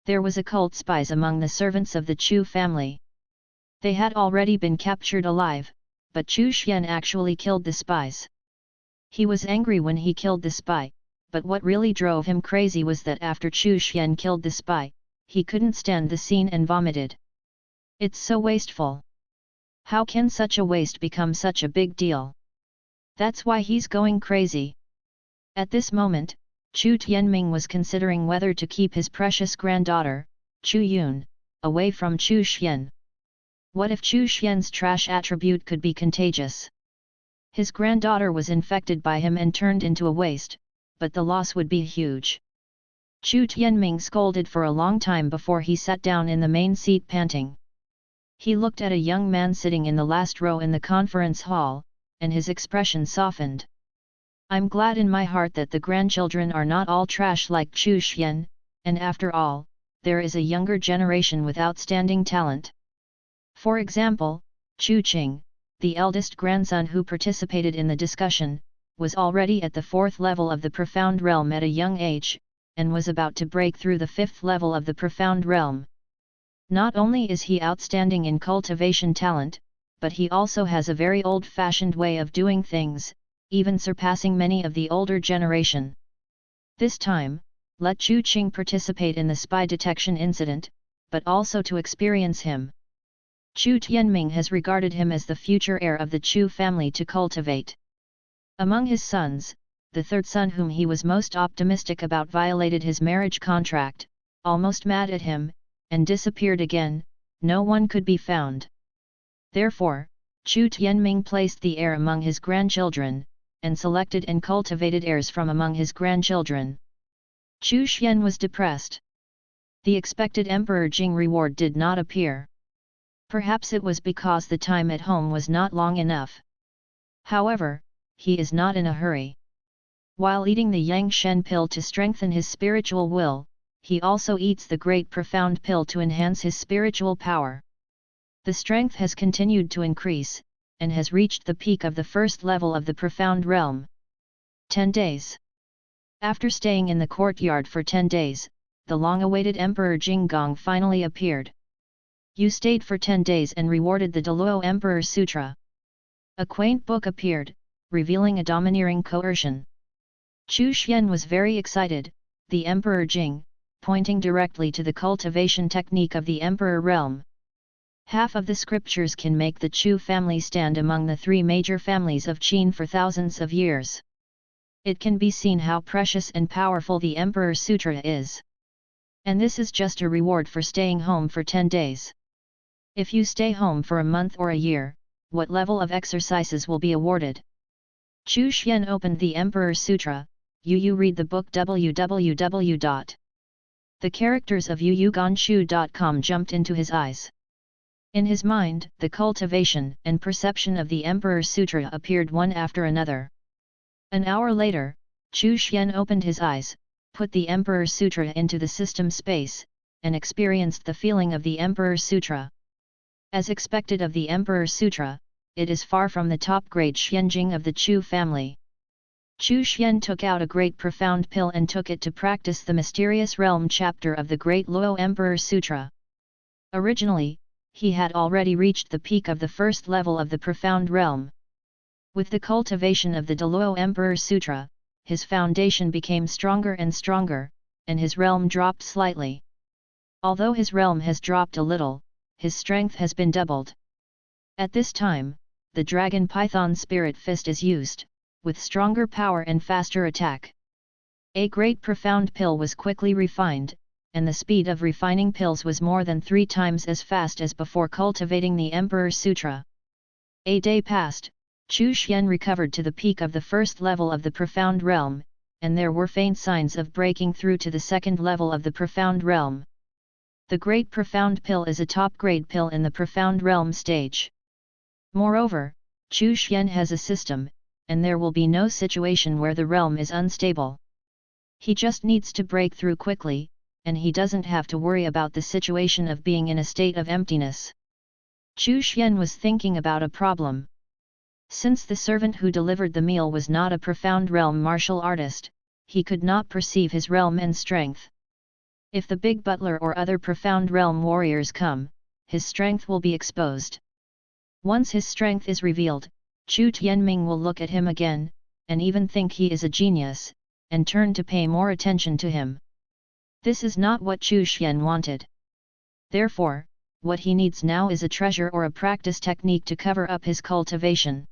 There was a cult spies among the servants of the Chu family. They had already been captured alive, but Chu Xian actually killed the spies. He was angry when he killed the spy, but what really drove him crazy was that after Chu Xian killed the spy, he couldn't stand the scene and vomited. It's so wasteful. How can such a waste become such a big deal? That's why he's going crazy. At this moment, Chu Tianming was considering whether to keep his precious granddaughter, Chu Yun, away from Chu Xian. What if Chu Xian's trash attribute could be contagious? His granddaughter was infected by him and turned into a waste, but the loss would be huge. Chu Tianming scolded for a long time before he sat down in the main seat panting. He looked at a young man sitting in the last row in the conference hall, and his expression softened. I'm glad in my heart that the grandchildren are not all trash like Chu Xian, and after all, there is a younger generation with outstanding talent. For example, Chu Qing, the eldest grandson who participated in the discussion, was already at the 4th level of the profound realm at a young age, and was about to break through the 5th level of the profound realm. Not only is he outstanding in cultivation talent, but he also has a very old-fashioned way of doing things, even surpassing many of the older generation. This time, let Chu Qing participate in the spy detection incident, but also to experience him. Chu Tianming has regarded him as the future heir of the Chu family to cultivate. Among his sons, the third son whom he was most optimistic about violated his marriage contract, almost mad at him, and disappeared again. No one could be found. Therefore, Chu Tianming placed the heir among his grandchildren, and selected and cultivated heirs from among his grandchildren. Chu Xian was depressed. The expected Emperor Jing reward did not appear. Perhaps it was because the time at home was not long enough. However, he is not in a hurry. While eating the Yang Shen pill to strengthen his spiritual will, he also eats the Great Profound pill to enhance his spiritual power. The strength has continued to increase, and has reached the peak of the first level of the Profound realm. 10 days. After staying in the courtyard for 10 days, the long-awaited Emperor Jinggong finally appeared. You stayed for 10 days and rewarded the Deluo Emperor Sutra. A quaint book appeared, revealing a domineering coercion. Chu Xian was very excited, the Emperor Jing, pointing directly to the cultivation technique of the Emperor realm. Half of the scriptures can make the Chu family stand among the three major families of Qin for thousands of years. It can be seen how precious and powerful the Emperor Sutra is. And this is just a reward for staying home for 10 days. If you stay home for a month or a year, what level of exercises will be awarded? Chu Xian opened the Emperor Sutra. You read the book www. The characters of yuyuganshu.com jumped into his eyes. In his mind, the cultivation and perception of the Emperor Sutra appeared one after another. An hour later, Chu Xian opened his eyes, put the Emperor Sutra into the system space, and experienced the feeling of the Emperor Sutra. As expected of the Emperor Sutra, it is far from the top-grade Xianjing of the Chu family. Chu Xian took out a Great Profound pill and took it to practice the Mysterious Realm chapter of the Great Luo Emperor Sutra. Originally, he had already reached the peak of the first level of the Profound Realm. With the cultivation of the Deluo Emperor Sutra, his foundation became stronger and stronger, and his realm dropped slightly. Although his realm has dropped a little, his strength has been doubled. At this time, the Dragon Python Spirit Fist is used, with stronger power and faster attack. A Great Profound pill was quickly refined, and the speed of refining pills was more than 3 times as fast as before cultivating the Emperor Sutra. A day passed, Chu Xian recovered to the peak of the first level of the Profound Realm, and there were faint signs of breaking through to the second level of the Profound Realm. The Great Profound pill is a top-grade pill in the Profound Realm stage. Moreover, Chu Xian has a system, and there will be no situation where the realm is unstable. He just needs to break through quickly, and he doesn't have to worry about the situation of being in a state of emptiness. Chu Xian was thinking about a problem. Since the servant who delivered the meal was not a Profound Realm martial artist, he could not perceive his realm and strength. If the big butler or other Profound Realm warriors come, his strength will be exposed. Once his strength is revealed, Chu Tianming will look at him again, and even think he is a genius, and turn to pay more attention to him. This is not what Chu Xian wanted. Therefore, what he needs now is a treasure or a practice technique to cover up his cultivation.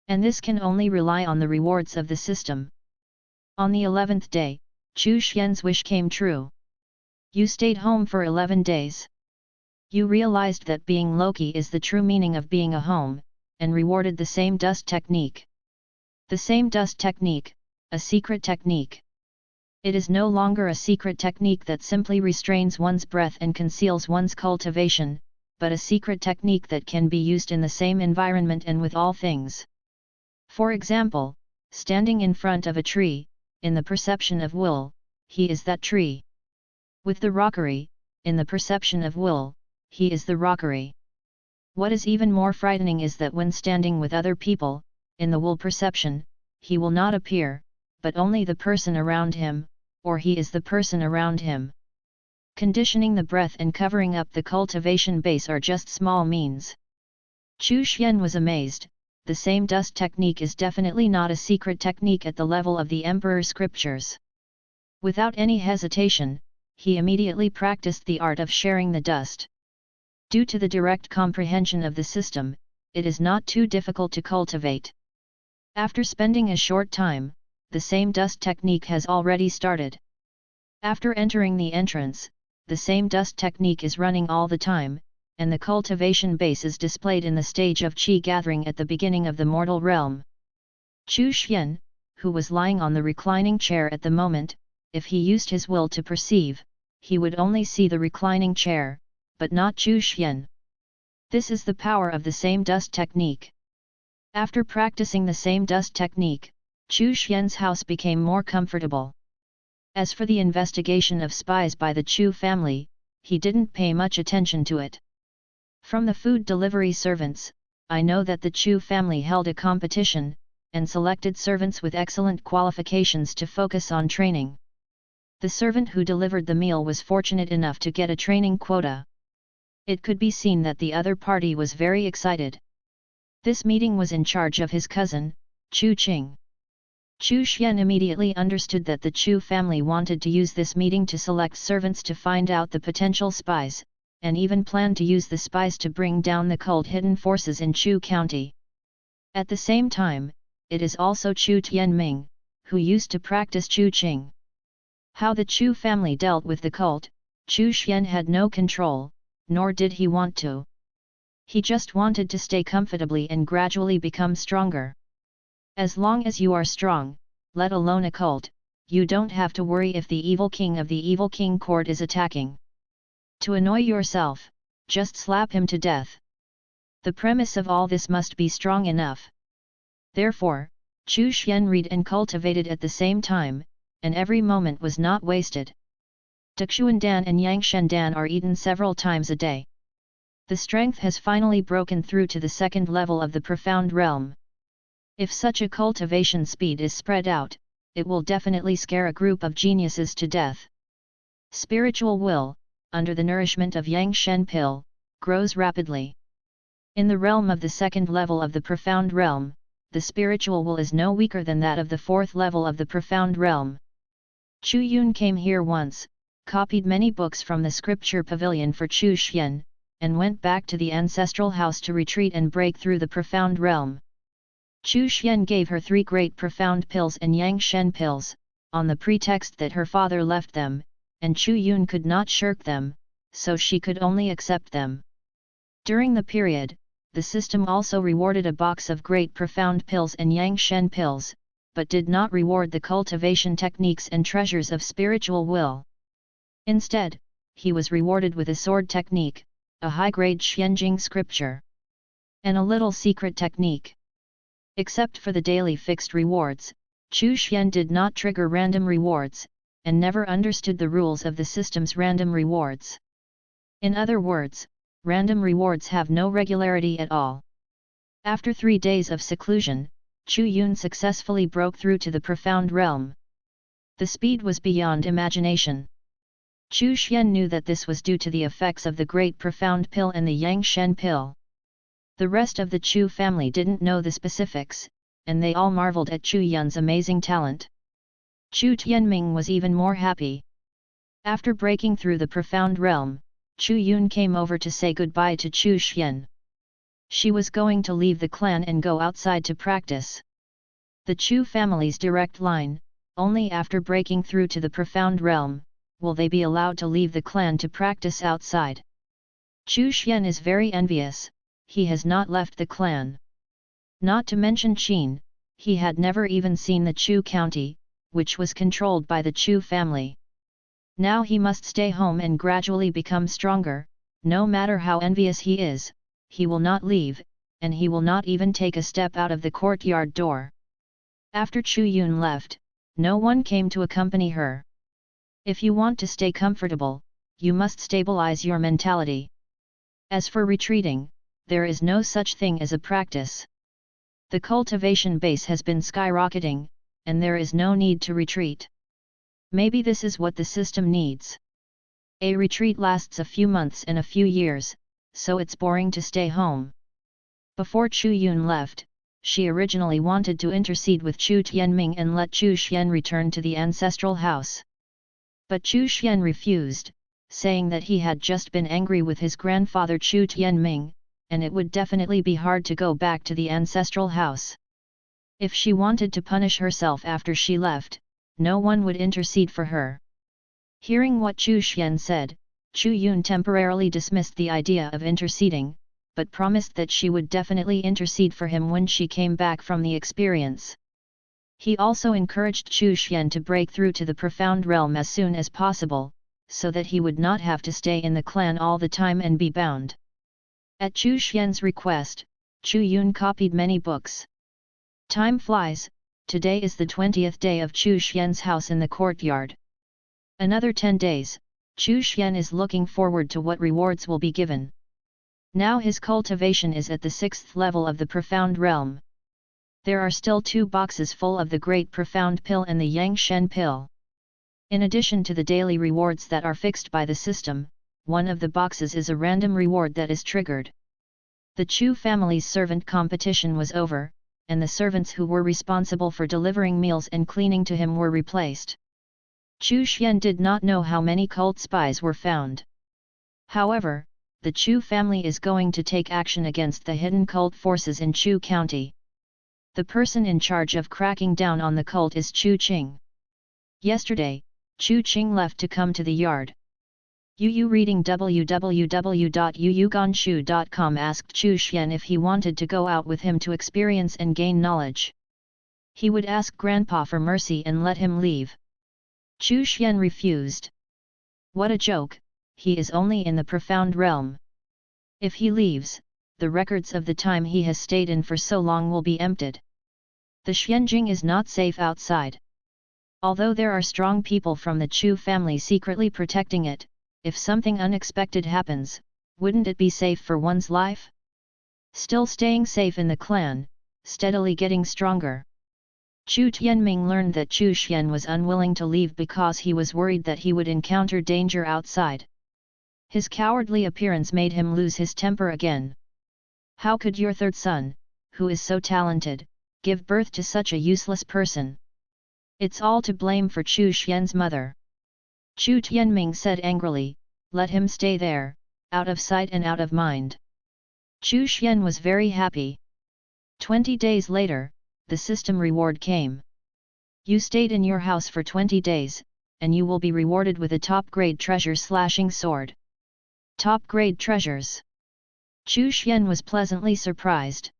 And this can only rely on the rewards of the system. On the 11th day, Chu Xian's wish came true. You stayed home for 11 days. You realized that being Loki is the true meaning of being a home, and rewarded the same dust technique. The same dust technique, a secret technique. It is no longer a secret technique that simply restrains one's breath and conceals one's cultivation, but a secret technique that can be used in the same environment and with all things. For example, standing in front of a tree, in the perception of wool, he is that tree. With the rockery, in the perception of wool, he is the rockery. What is even more frightening is that when standing with other people, in the wool perception, he will not appear, but only the person around him, or he is the person around him. Conditioning the breath and covering up the cultivation base are just small means. Chu Xian was amazed. The same dust technique is definitely not a secret technique at the level of the Emperor scriptures. Without any hesitation, he immediately practiced the art of sharing the dust. Due to the direct comprehension of the system, it is not too difficult to cultivate. After spending a short time, the same dust technique has already started. After entering the entrance, the same dust technique is running all the time, and the cultivation base is displayed in the stage of qi gathering at the beginning of the mortal realm. Chu Xian, who was lying on the reclining chair at the moment, if he used his will to perceive, he would only see the reclining chair, but not Chu Xian. This is the power of the same dust technique. After practicing the same dust technique, Chu Xian's house became more comfortable. As for the investigation of spies by the Chu family, he didn't pay much attention to it. From the food delivery servants, I know that the Chu family held a competition, and selected servants with excellent qualifications to focus on training. The servant who delivered the meal was fortunate enough to get a training quota. It could be seen that the other party was very excited. This meeting was in charge of his cousin, Chu Qing. Chu Xian immediately understood that the Chu family wanted to use this meeting to select servants to find out the potential spies, and even planned to use the spies to bring down the cult hidden forces in Chu County. At the same time, it is also Chu Tianming, who used to practice Chu Qing. How the Chu family dealt with the cult, Chu Xian had no control, nor did he want to. He just wanted to stay comfortably and gradually become stronger. As long as you are strong, let alone a cult, you don't have to worry if the evil king of the evil king court is attacking. To annoy yourself, just slap him to death. The premise of all this must be strong enough. Therefore, Chu Xian read and cultivated at the same time, and every moment was not wasted. Duxuandan and Yangshendan are eaten several times a day. The strength has finally broken through to the second level of the profound realm. If such a cultivation speed is spread out, it will definitely scare a group of geniuses to death. Spiritual will, under the nourishment of Yang Shen pill, grows rapidly. In the realm of the second level of the profound realm, the spiritual will is no weaker than that of the fourth level of the profound realm. Chu Yun came here once, copied many books from the scripture pavilion for Chu Xian, and went back to the ancestral house to retreat and break through the profound realm. Chu Xian gave her 3 great profound pills and Yang Shen pills, on the pretext that her father left them, and Chu Yun could not shirk them, so she could only accept them. During the period, the system also rewarded a box of great profound pills and Yang Shen pills, but did not reward the cultivation techniques and treasures of spiritual will. Instead, he was rewarded with a sword technique, a high-grade Xianjing scripture, and a little secret technique. Except for the daily fixed rewards, Chu Xian did not trigger random rewards, and never understood the rules of the system's random rewards. In other words, random rewards have no regularity at all. After 3 days of seclusion, Chu Yun successfully broke through to the profound realm. The speed was beyond imagination. Chu Xian knew that this was due to the effects of the Great Profound Pill and the Yang Shen Pill. The rest of the Chu family didn't know the specifics, and they all marveled at Chu Yun's amazing talent. Chu Tianming was even more happy. After breaking through the profound realm, Chu Yun came over to say goodbye to Chu Xian. She was going to leave the clan and go outside to practice. The Chu family's direct line, only after breaking through to the profound realm, will they be allowed to leave the clan to practice outside. Chu Xian is very envious, he has not left the clan. Not to mention Qin, he had never even seen the Chu county, which was controlled by the Chu family. Now he must stay home and gradually become stronger, no matter how envious he is, he will not leave, and he will not even take a step out of the courtyard door. After Chu Yun left, no one came to accompany her. If you want to stay comfortable, you must stabilize your mentality. As for retreating, there is no such thing as a practice. The cultivation base has been skyrocketing, and there is no need to retreat. Maybe this is what the system needs. A retreat lasts a few months and a few years, so it's boring to stay home. Before Chu Yun left, she originally wanted to intercede with Chu Tianming and let Chu Xian return to the ancestral house. But Chu Xian refused, saying that he had just been angry with his grandfather Chu Tianming, and it would definitely be hard to go back to the ancestral house. If she wanted to punish herself after she left, no one would intercede for her. Hearing what Chu Xian said, Chu Yun temporarily dismissed the idea of interceding, but promised that she would definitely intercede for him when she came back from the experience. He also encouraged Chu Xian to break through to the profound realm as soon as possible, so that he would not have to stay in the clan all the time and be bound. At Chu Xian's request, Chu Yun copied many books. Time flies, today is the 20th day of Chu Xian's house in the courtyard. Another 10 days, Chu Xian is looking forward to what rewards will be given. Now his cultivation is at the 6th level of the profound realm. There are still 2 boxes full of the Great Profound Pill and the Yang Shen Pill. In addition to the daily rewards that are fixed by the system, one of the boxes is a random reward that is triggered. The Chu family's servant competition was over, and the servants who were responsible for delivering meals and cleaning to him were replaced. Chu Xian did not know how many cult spies were found. However, the Chu family is going to take action against the hidden cult forces in Chu County. The person in charge of cracking down on the cult is Chu Qing. Yesterday, Chu Qing left to come to the yard. Yu reading www.yuyuganshu.com asked Chu Xian if he wanted to go out with him to experience and gain knowledge. He would ask Grandpa for mercy and let him leave. Chu Xian refused. What a joke, he is only in the profound realm. If he leaves, the records of the time he has stayed in for so long will be emptied. The Xianjing is not safe outside. Although there are strong people from the Chu family secretly protecting it, if something unexpected happens, wouldn't it be safe for one's life? Still staying safe in the clan, steadily getting stronger. Chu Tianming learned that Chu Xian was unwilling to leave because he was worried that he would encounter danger outside. His cowardly appearance made him lose his temper again. How could your third son, who is so talented, give birth to such a useless person? It's all to blame for Chu Xian's mother. Chu Tianming said angrily, let him stay there, out of sight and out of mind. Chu Xian was very happy. 20 days later, the system reward came. You stayed in your house for 20 days, and you will be rewarded with a top-grade treasure slashing sword. Top-grade treasures. Chu Xian was pleasantly surprised.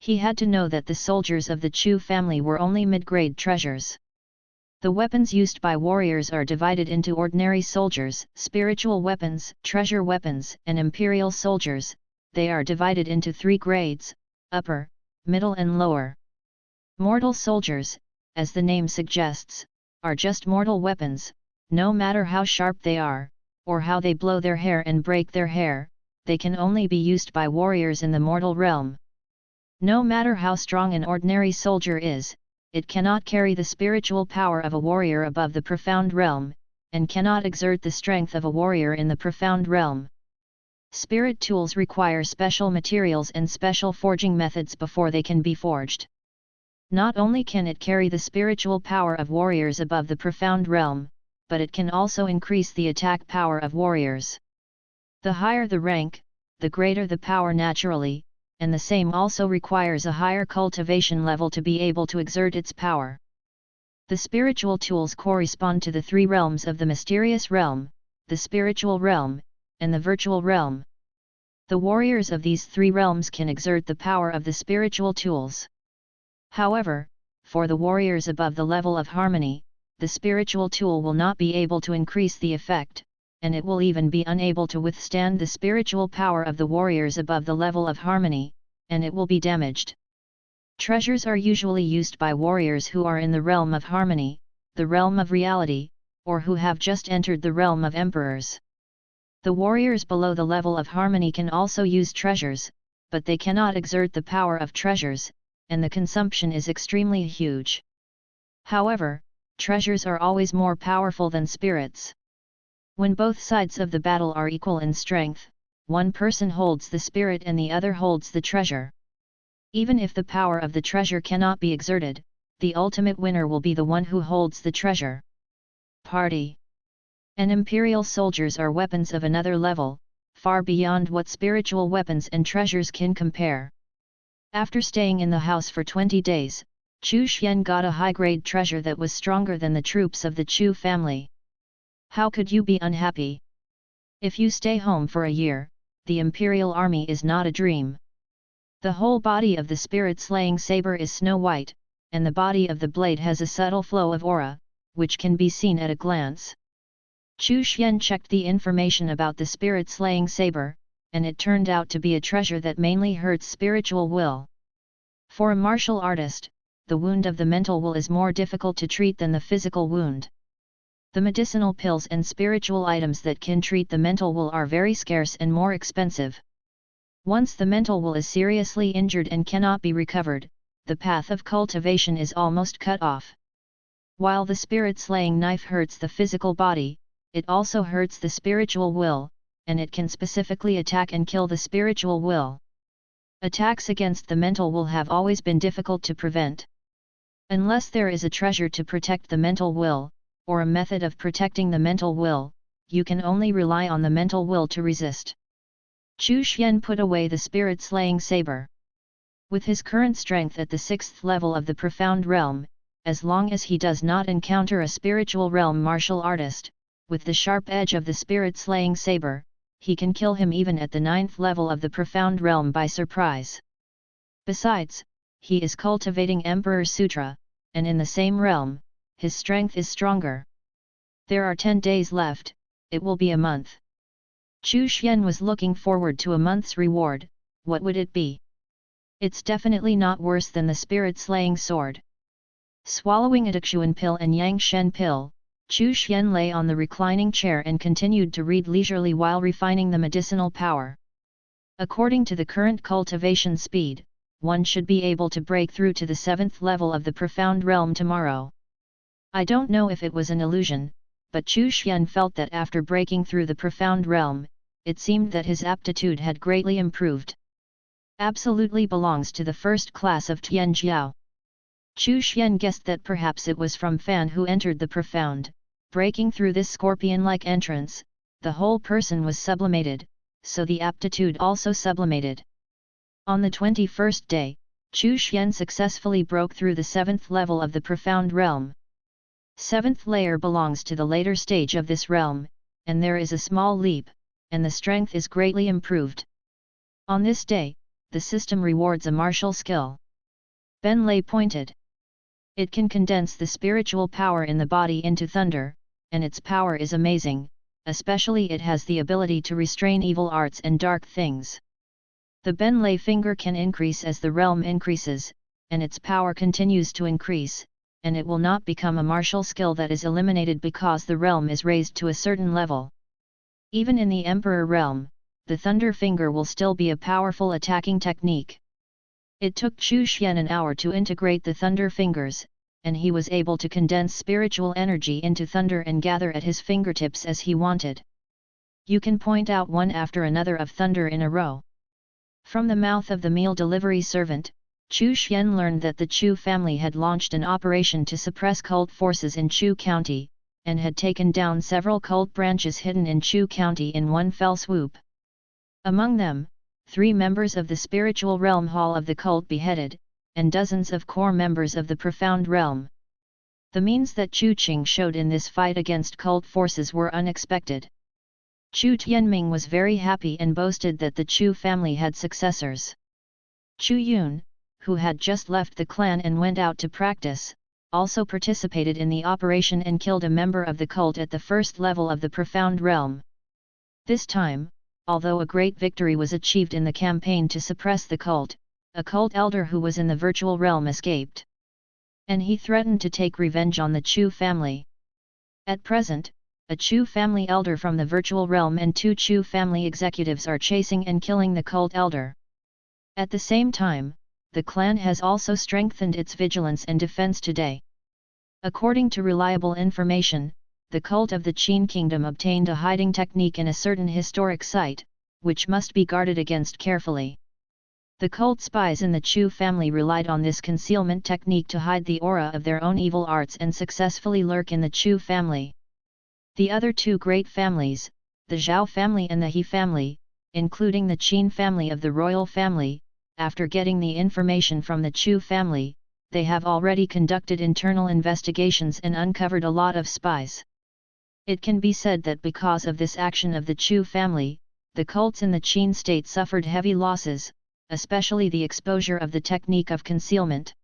He had to know that the soldiers of the Chu family were only mid-grade treasures. The weapons used by warriors are divided into ordinary soldiers, spiritual weapons, treasure weapons, and imperial soldiers. They are divided into 3 grades, upper, middle and lower. Mortal soldiers, as the name suggests, are just mortal weapons, no matter how sharp they are, or how they blow their hair and break their hair, they can only be used by warriors in the mortal realm. No matter how strong an ordinary soldier is, it cannot carry the spiritual power of a warrior above the profound realm, and cannot exert the strength of a warrior in the profound realm. Spirit tools require special materials and special forging methods before they can be forged. Not only can it carry the spiritual power of warriors above the profound realm, but it can also increase the attack power of warriors. The higher the rank, the greater the power naturally, and the same also requires a higher cultivation level to be able to exert its power. The spiritual tools correspond to the 3 realms of the mysterious realm, the spiritual realm, and the virtual realm. The warriors of these 3 realms can exert the power of the spiritual tools. However, for the warriors above the level of harmony, the spiritual tool will not be able to increase the effect, and it will even be unable to withstand the spiritual power of the warriors above the level of harmony, and it will be damaged. Treasures are usually used by warriors who are in the realm of harmony, the realm of reality, or who have just entered the realm of emperors. The warriors below the level of harmony can also use treasures, but they cannot exert the power of treasures, and the consumption is extremely huge. However, treasures are always more powerful than spirits. When both sides of the battle are equal in strength, one person holds the spirit and the other holds the treasure. Even if the power of the treasure cannot be exerted, the ultimate winner will be the one who holds the treasure. Party. And imperial soldiers are weapons of another level, far beyond what spiritual weapons and treasures can compare. After staying in the house for 20 days, Chu Xian got a high-grade treasure that was stronger than the troops of the Chu family. How could you be unhappy? If you stay home for a year, the imperial army is not a dream. The whole body of the spirit-slaying saber is snow white, and the body of the blade has a subtle flow of aura, which can be seen at a glance. Chu Xian checked the information about the spirit-slaying saber, and it turned out to be a treasure that mainly hurts spiritual will. For a martial artist, the wound of the mental will is more difficult to treat than the physical wound. The medicinal pills and spiritual items that can treat the mental will are very scarce and more expensive. Once the mental will is seriously injured and cannot be recovered, the path of cultivation is almost cut off. While the spirit-slaying knife hurts the physical body, it also hurts the spiritual will, and it can specifically attack and kill the spiritual will. Attacks against the mental will have always been difficult to prevent. Unless there is a treasure to protect the mental will, or a method of protecting the mental will, you can only rely on the mental will to resist. Chu Xian put away the spirit-slaying saber. With his current strength at the 6th level of the profound realm, as long as he does not encounter a spiritual realm martial artist, with the sharp edge of the spirit-slaying saber, he can kill him even at the 9th level of the profound realm by surprise. Besides, he is cultivating Emperor Sutra, and in the same realm, his strength is stronger. There are 10 days left, it will be a month. Chu Xian was looking forward to a month's reward. What would it be? It's definitely not worse than the spirit-slaying sword. Swallowing a Daxuan pill and Yang Shen pill, Chu Xian lay on the reclining chair and continued to read leisurely while refining the medicinal power. According to the current cultivation speed, one should be able to break through to the 7th level of the profound realm tomorrow. I don't know if it was an illusion, but Chu Xian felt that after breaking through the profound realm, it seemed that his aptitude had greatly improved. Absolutely belongs to the first class of Tianjiao. Chu Xian guessed that perhaps it was from Fan who entered the profound, breaking through this scorpion-like entrance. The whole person was sublimated, so the aptitude also sublimated. On the 21st day, Chu Xian successfully broke through the 7th level of the profound realm. 7th layer belongs to the later stage of this realm, and there is a small leap, and the strength is greatly improved. On this day, the system rewards a martial skill. Ben Lei pointed. It can condense the spiritual power in the body into thunder, and its power is amazing, especially it has the ability to restrain evil arts and dark things. The Ben Lei finger can increase as the realm increases, and its power continues to increase, and it will not become a martial skill that is eliminated because the realm is raised to a certain level. Even in the Emperor realm, the thunder finger will still be a powerful attacking technique. It took Chu Xian an hour to integrate the thunder fingers, and he was able to condense spiritual energy into thunder and gather at his fingertips as he wanted. You can point out one after another of thunder in a row. From the mouth of the meal delivery servant, Chu Xian learned that the Chu family had launched an operation to suppress cult forces in Chu County, and had taken down several cult branches hidden in Chu County in one fell swoop. Among them, 3 members of the spiritual realm hall of the cult beheaded, and dozens of core members of the profound realm. The means that Chu Qing showed in this fight against cult forces were unexpected. Chu Tianming was very happy and boasted that the Chu family had successors. Chu Yun, who had just left the clan and went out to practice, also participated in the operation and killed a member of the cult at the 1st level of the profound realm. This time, although a great victory was achieved in the campaign to suppress the cult, a cult elder who was in the virtual realm escaped. And he threatened to take revenge on the Chu family. At present, a Chu family elder from the virtual realm and 2 Chu family executives are chasing and killing the cult elder. At the same time, the clan has also strengthened its vigilance and defense today. According to reliable information, the cult of the Qin kingdom obtained a hiding technique in a certain historic site, which must be guarded against carefully. The cult spies in the Chu family relied on this concealment technique to hide the aura of their own evil arts and successfully lurk in the Chu family. The other 2 great families, the Zhao family and the He family, including the Qin family of the royal family, after getting the information from the Chu family, they have already conducted internal investigations and uncovered a lot of spies. It can be said that because of this action of the Chu family, the cults in the Qin state suffered heavy losses, especially the exposure of the technique of concealment.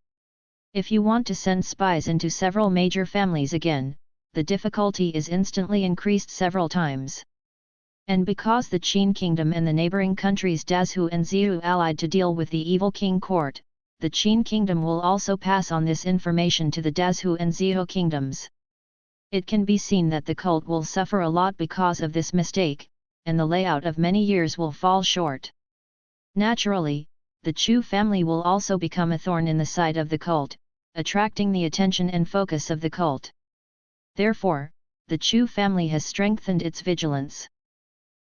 If you want to send spies into several major families again, the difficulty is instantly increased several times. And because the Qin kingdom and the neighboring countries Dazhu and Xiu allied to deal with the evil king court, the Qin kingdom will also pass on this information to the Dazhu and Xiu kingdoms. It can be seen that the cult will suffer a lot because of this mistake, and the layout of many years will fall short. Naturally, the Chu family will also become a thorn in the side of the cult, attracting the attention and focus of the cult. Therefore, the Chu family has strengthened its vigilance.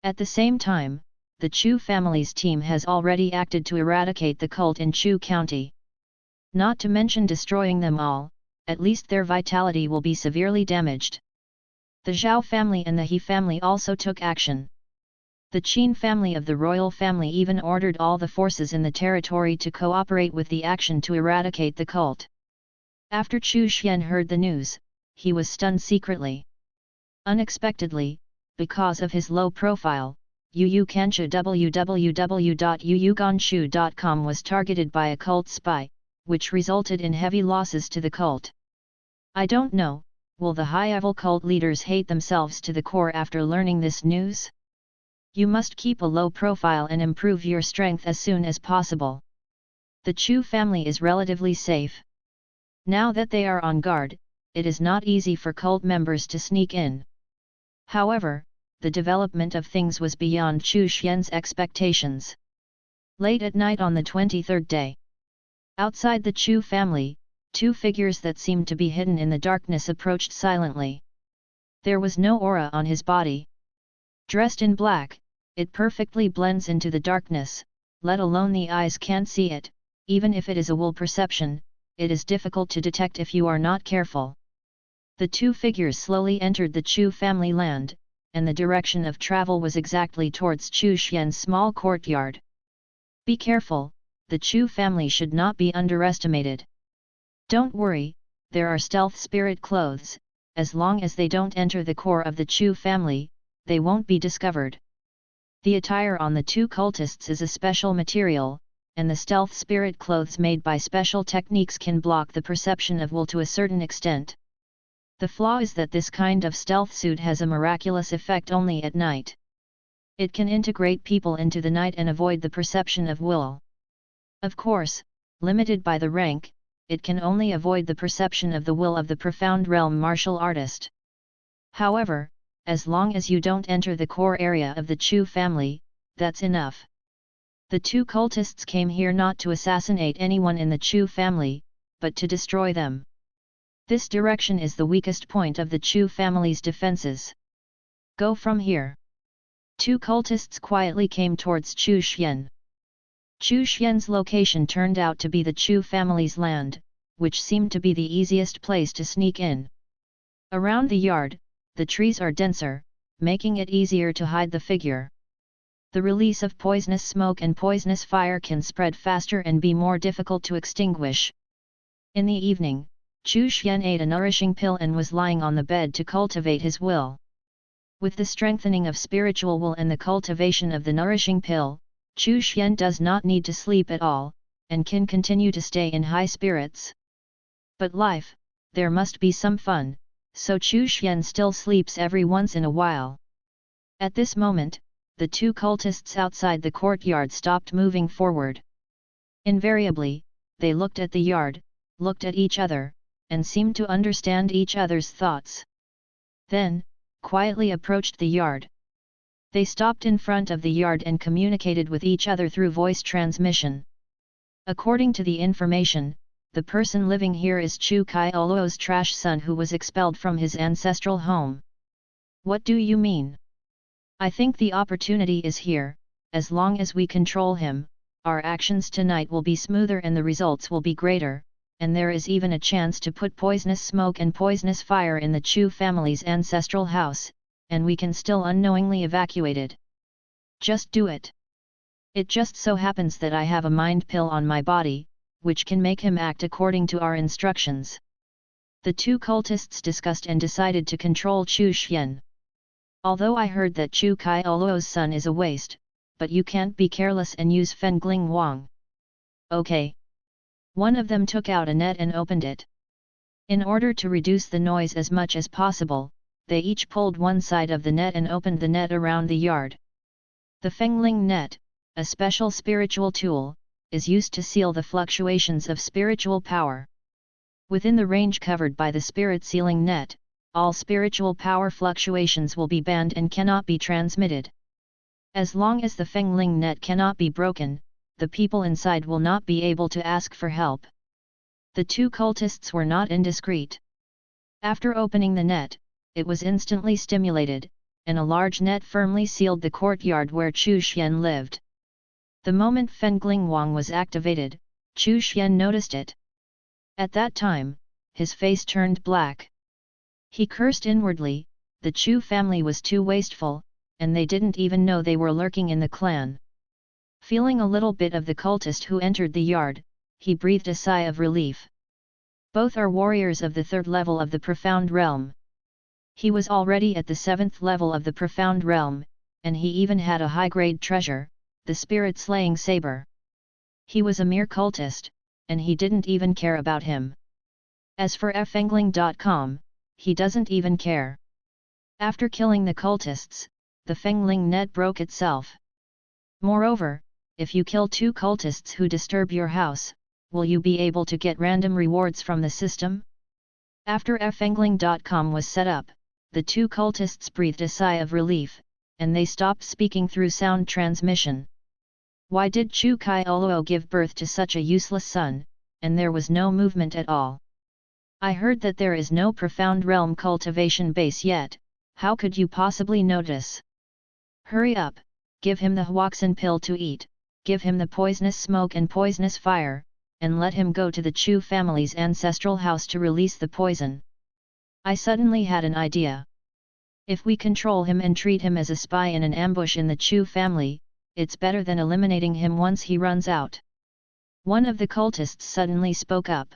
At the same time, the Chu family's team has already acted to eradicate the cult in Chu County. Not to mention destroying them all, at least their vitality will be severely damaged. The Zhao family and the He family also took action. The Qin family of the royal family even ordered all the forces in the territory to cooperate with the action to eradicate the cult. After Chu Xian heard the news, he was stunned secretly. Unexpectedly, because of his low profile, www.yuuganshu.com was targeted by a cult spy, which resulted in heavy losses to the cult. I don't know, will the high-level cult leaders hate themselves to the core after learning this news? You must keep a low profile and improve your strength as soon as possible. The Chu family is relatively safe. Now that they are on guard, it is not easy for cult members to sneak in. However, the development of things was beyond Chu Xian's expectations. Late at night on the 23rd day, outside the Chu family, two figures that seemed to be hidden in the darkness approached silently. There was no aura on his body. Dressed in black, it perfectly blends into the darkness, let alone the eyes can't see it. Even if it is a will perception, it is difficult to detect if you are not careful. The two figures slowly entered the Chu family land, and the direction of travel was exactly towards Chu Xian's small courtyard. Be careful, the Chu family should not be underestimated. Don't worry, there are stealth spirit clothes, as long as they don't enter the core of the Chu family, they won't be discovered. The attire on the two cultists is a special material, and the stealth spirit clothes made by special techniques can block the perception of will to a certain extent. The flaw is that this kind of stealth suit has a miraculous effect only at night. It can integrate people into the night and avoid the perception of will. Of course, limited by the rank, it can only avoid the perception of the will of the profound realm martial artist. However, as long as you don't enter the core area of the Chu family, that's enough. The two cultists came here not to assassinate anyone in the Chu family, but to destroy them. This direction is the weakest point of the Chu family's defenses. Go from here. Two cultists quietly came towards Chu Xian. Chu Xian's location turned out to be the Chu family's land, which seemed to be the easiest place to sneak in. Around the yard, the trees are denser, making it easier to hide the figure. The release of poisonous smoke and poisonous fire can spread faster and be more difficult to extinguish. In the evening, Chu Xian ate a nourishing pill and was lying on the bed to cultivate his will. With the strengthening of spiritual will and the cultivation of the nourishing pill, Chu Xian does not need to sleep at all, and can continue to stay in high spirits. But life, there must be some fun, so Chu Xian still sleeps every once in a while. At this moment, the two cultists outside the courtyard stopped moving forward. Invariably, they looked at the yard, looked at each other, and seemed to understand each other's thoughts. Then, quietly approached the yard. They stopped in front of the yard and communicated with each other through voice transmission. According to the information, the person living here is Chu Kaioluo's trash son who was expelled from his ancestral home. What do you mean? I think the opportunity is here. As long as we control him, our actions tonight will be smoother and the results will be greater, and there is even a chance to put poisonous smoke and poisonous fire in the Chu family's ancestral house, and we can still unknowingly evacuate it. Just do it. It just so happens that I have a mind pill on my body, which can make him act according to our instructions. The two cultists discussed and decided to control Chu Xian. Although I heard that Chu Kaioluo's son is a waste, but you can't be careless and use Fengling Wang. Okay. One of them took out a net and opened it. In order to reduce the noise as much as possible, they each pulled one side of the net and opened the net around the yard. The Fengling net, a special spiritual tool, is used to seal the fluctuations of spiritual power. Within the range covered by the spirit sealing net, all spiritual power fluctuations will be banned and cannot be transmitted. As long as the Fengling net cannot be broken, the people inside will not be able to ask for help. The two cultists were not indiscreet. After opening the net, it was instantly stimulated, and a large net firmly sealed the courtyard where Chu Xian lived. The moment Fengling Wang was activated, Chu Xian noticed it. At that time, his face turned black. He cursed inwardly, the Chu family was too wasteful, and they didn't even know they were lurking in the clan. Feeling a little bit of the cultist who entered the yard, he breathed a sigh of relief. Both are warriors of the 3rd level of the Profound Realm. He was already at the 7th level of the Profound Realm, and he even had a high-grade treasure, the spirit-slaying saber. He was a mere cultist, and he didn't even care about him. As for fengling.com, he doesn't even care. After killing the cultists, the Fengling net broke itself. Moreover, if you kill 2 cultists who disturb your house, will you be able to get random rewards from the system? After fengling.com was set up, the 2 cultists breathed a sigh of relief, and they stopped speaking through sound transmission. Why did Chu Kai-Oluo give birth to such a useless son, and there was no movement at all? I heard that there is no Profound Realm cultivation base yet, how could you possibly notice? Hurry up, give him the Huoxin pill to eat, give him the poisonous smoke and poisonous fire, and let him go to the Chu family's ancestral house to release the poison. I suddenly had an idea. If we control him and treat him as a spy in an ambush in the Chu family, it's better than eliminating him once he runs out. One of the cultists suddenly spoke up.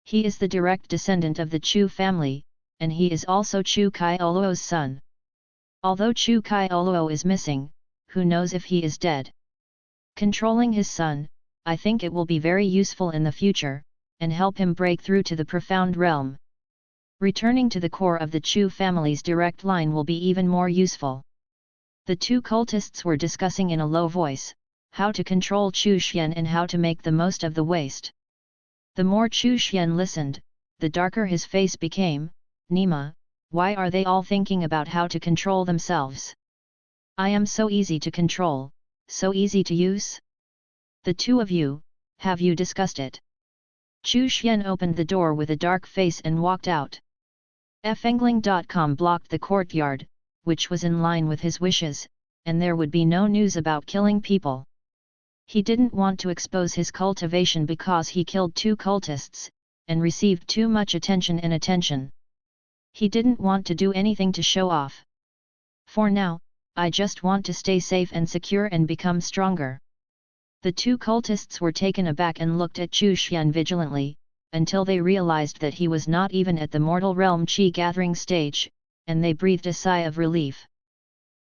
He is the direct descendant of the Chu family, and he is also Chu Kai-Oluo's son. Although Chu Kai-Oluo is missing, who knows if he is dead? Controlling his son, I think it will be very useful in the future, and help him break through to the Profound Realm. Returning to the core of the Chu family's direct line will be even more useful. The 2 cultists were discussing in a low voice, how to control Chu Xian and how to make the most of the waste. The more Chu Xian listened, the darker his face became. Nima, why are they all thinking about how to control themselves? I am so easy to control, so easy to use? The 2 of you, have you discussed it? Chu Xian opened the door with a dark face and walked out. Fengling.com blocked the courtyard, which was in line with his wishes, and there would be no news about killing people. He didn't want to expose his cultivation because he killed 2 cultists, and received too much attention. He didn't want to do anything to show off. For now, I just want to stay safe and secure and become stronger. The 2 cultists were taken aback and looked at Chu Xian vigilantly, until they realized that he was not even at the mortal realm chi gathering stage, and they breathed a sigh of relief.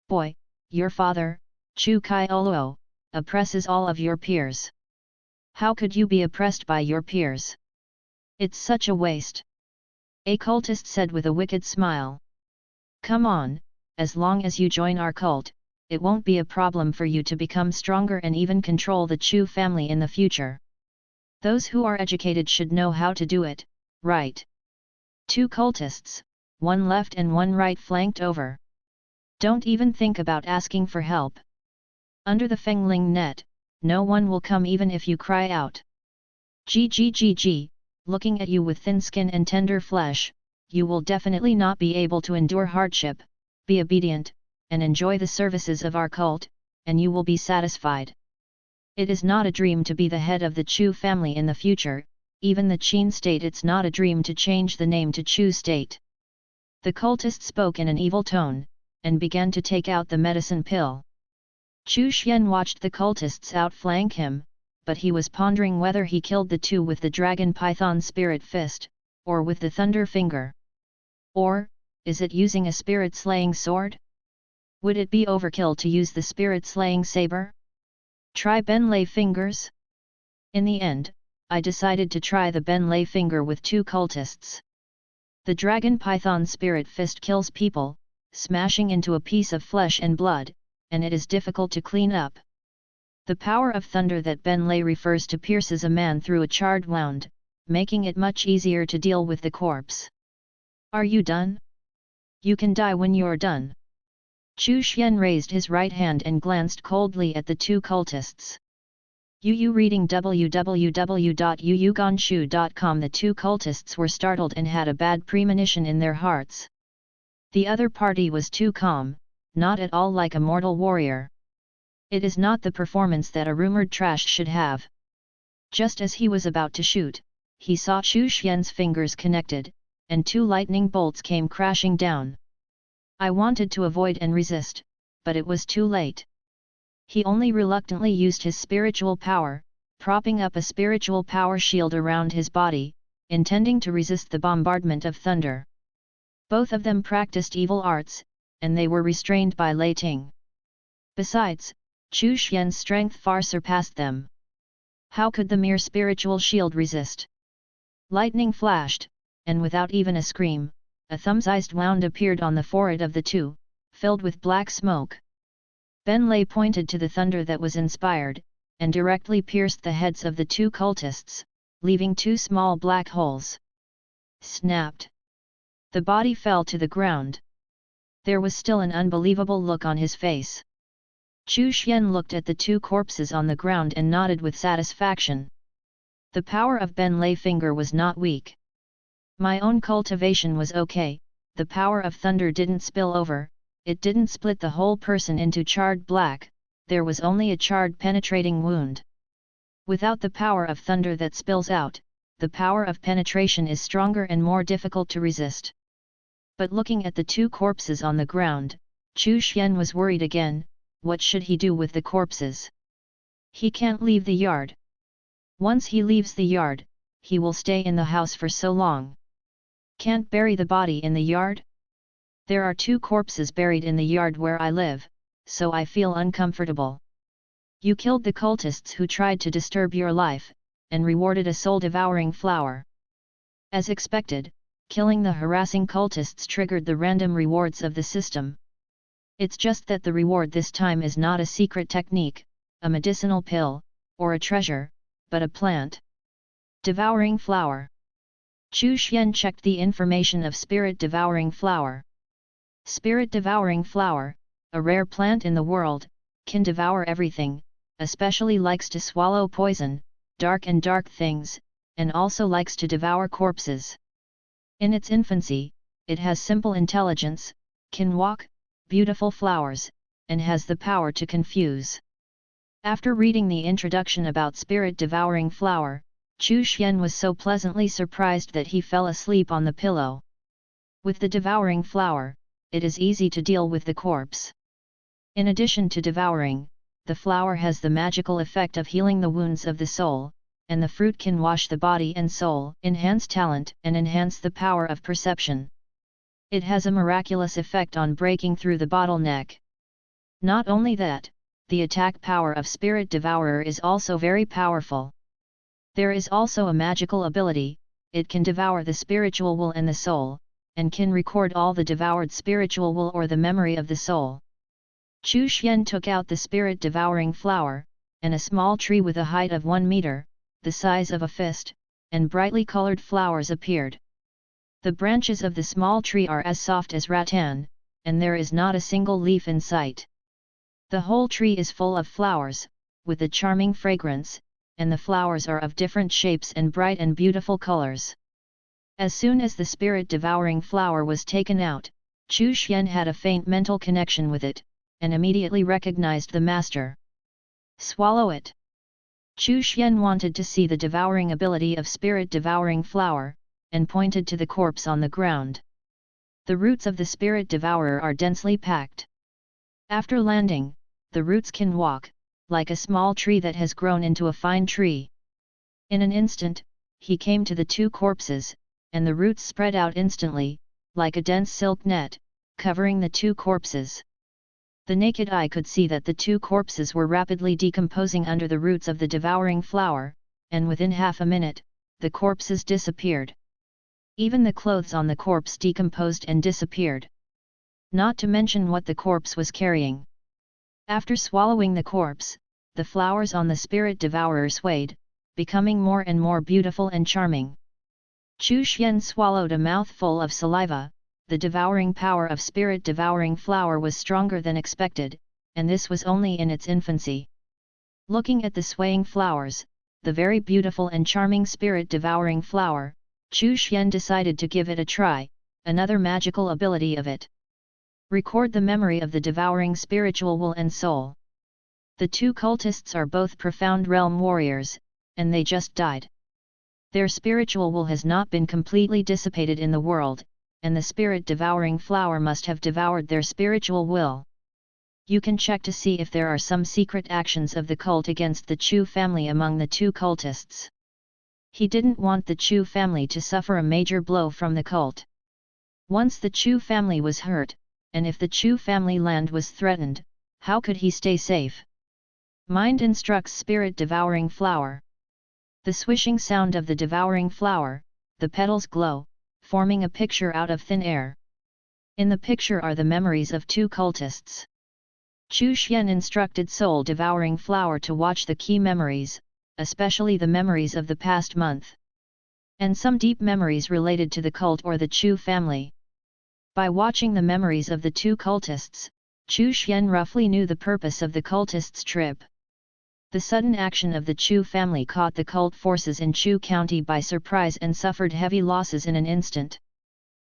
Boy, your father, Chu Kai-Oluo, oppresses all of your peers. How could you be oppressed by your peers? It's such a waste. A cultist said with a wicked smile. Come on, as long as you join our cult, it won't be a problem for you to become stronger and even control the Chu family in the future. Those who are educated should know how to do it, right? 2 cultists, one left and one right flanked over. Don't even think about asking for help. Under the Fengling net, no one will come even if you cry out. Gg, looking at you with thin skin and tender flesh, you will definitely not be able to endure hardship, be obedient, and enjoy the services of our cult, and you will be satisfied. It is not a dream to be the head of the Chu family in the future, even the Qin state. It's not a dream to change the name to Chu state. The cultist spoke in an evil tone, and began to take out the medicine pill. Chu Xian watched the cultists outflank him, but he was pondering whether he killed the 2 with the dragon python spirit fist, or with the thunder finger. Or, is it using a spirit-slaying sword? Would it be overkill to use the spirit-slaying saber? Try Benlay fingers? In the end, I decided to try the Benlay finger with 2 cultists. The dragon python spirit fist kills people, smashing into a piece of flesh and blood, and it is difficult to clean up. The power of thunder that Ben Lay refers to pierces a man through a charred wound, making it much easier to deal with the corpse. Are you done? You can die when you're done. Chu Xian raised his right hand and glanced coldly at the two cultists. Yu reading www.yuyuganshu.com. The two cultists were startled and had a bad premonition in their hearts. The other party was too calm, not at all like a mortal warrior. It is not the performance that a rumored trash should have. Just as he was about to shoot, he saw Chu Xian's fingers connected, and two lightning bolts came crashing down. I wanted to avoid and resist, but it was too late. He only reluctantly used his spiritual power, propping up a spiritual power shield around his body, intending to resist the bombardment of thunder. Both of them practiced evil arts, and they were restrained by Lei Ting. Besides, Chu Xian's strength far surpassed them. How could the mere spiritual shield resist? Lightning flashed, and without even a scream, a thumb-sized wound appeared on the forehead of the two, filled with black smoke. Ben Lei pointed to the thunder that was inspired, and directly pierced the heads of the two cultists, leaving two small black holes. Snapped. The body fell to the ground. There was still an unbelievable look on his face. Chu Xian looked at the two corpses on the ground and nodded with satisfaction. The power of Ben Lei finger was not weak. My own cultivation was okay, the power of thunder didn't spill over, it didn't split the whole person into charred black, there was only a charred penetrating wound. Without the power of thunder that spills out, the power of penetration is stronger and more difficult to resist. But looking at the two corpses on the ground, Chu Xian was worried again. What should he do with the corpses? He can't leave the yard. Once he leaves the yard, he will stay in the house for so long. Can't bury the body in the yard? There are two corpses buried in the yard where I live, so I feel uncomfortable. You killed the cultists who tried to disturb your life, and rewarded a soul-devouring flower. As expected, killing the harassing cultists triggered the random rewards of the system. It's just that the reward this time is not a secret technique, a medicinal pill, or a treasure, but a plant. Devouring flower. Chu Xian checked the information of spirit devouring flower. Spirit devouring flower, a rare plant in the world, can devour everything, especially likes to swallow poison, dark things, and also likes to devour corpses. In its infancy, it has simple intelligence, can walk, beautiful flowers, and has the power to confuse. After reading the introduction about spirit devouring flower, Chu Xian was so pleasantly surprised that he fell asleep on the pillow. With the devouring flower, it is easy to deal with the corpse. In addition to devouring, the flower has the magical effect of healing the wounds of the soul, and the fruit can wash the body and soul, enhance talent and enhance the power of perception. It has a miraculous effect on breaking through the bottleneck. Not only that, the attack power of Spirit Devourer is also very powerful. There is also a magical ability, it can devour the spiritual will and the soul, and can record all the devoured spiritual will or the memory of the soul. Chu Xian took out the spirit devouring flower, and a small tree with a height of 1 meter, the size of a fist, and brightly colored flowers appeared. The branches of the small tree are as soft as rattan, and there is not a single leaf in sight. The whole tree is full of flowers, with a charming fragrance, and the flowers are of different shapes and bright and beautiful colors. As soon as the spirit devouring flower was taken out, Chu Xian had a faint mental connection with it, and immediately recognized the master. Swallow it. Chu Xian wanted to see the devouring ability of spirit devouring flower, and pointed to the corpse on the ground. The roots of the spirit devourer are densely packed. After landing, the roots can walk, like a small tree that has grown into a fine tree. In an instant, he came to the two corpses, and the roots spread out instantly, like a dense silk net, covering the two corpses. The naked eye could see that the two corpses were rapidly decomposing under the roots of the devouring flower, and within half a minute, the corpses disappeared. Even the clothes on the corpse decomposed and disappeared. Not to mention what the corpse was carrying. After swallowing the corpse, the flowers on the spirit devourer swayed, becoming more and more beautiful and charming. Chu Xian swallowed a mouthful of saliva. The devouring power of spirit devouring flower was stronger than expected, and this was only in its infancy. Looking at the swaying flowers, the very beautiful and charming spirit devouring flower, Chu Xian decided to give it a try, another magical ability of it. Record the memory of the devouring spiritual will and soul. The two cultists are both profound realm warriors, and they just died. Their spiritual will has not been completely dissipated in the world, and the spirit devouring flower must have devoured their spiritual will. You can check to see if there are some secret actions of the cult against the Chu family among the two cultists. He didn't want the Chu family to suffer a major blow from the cult. Once the Chu family was hurt, and if the Chu family land was threatened, how could he stay safe? Mind instructs spirit devouring flower. The swishing sound of the devouring flower, the petals glow, forming a picture out of thin air. In the picture are the memories of two cultists. Chu Xian instructed soul devouring flower to watch the key memories, especially the memories of the past month. And some deep memories related to the cult or the Chu family. By watching the memories of the two cultists, Chu Xian roughly knew the purpose of the cultists' trip. The sudden action of the Chu family caught the cult forces in Chu County by surprise and suffered heavy losses in an instant.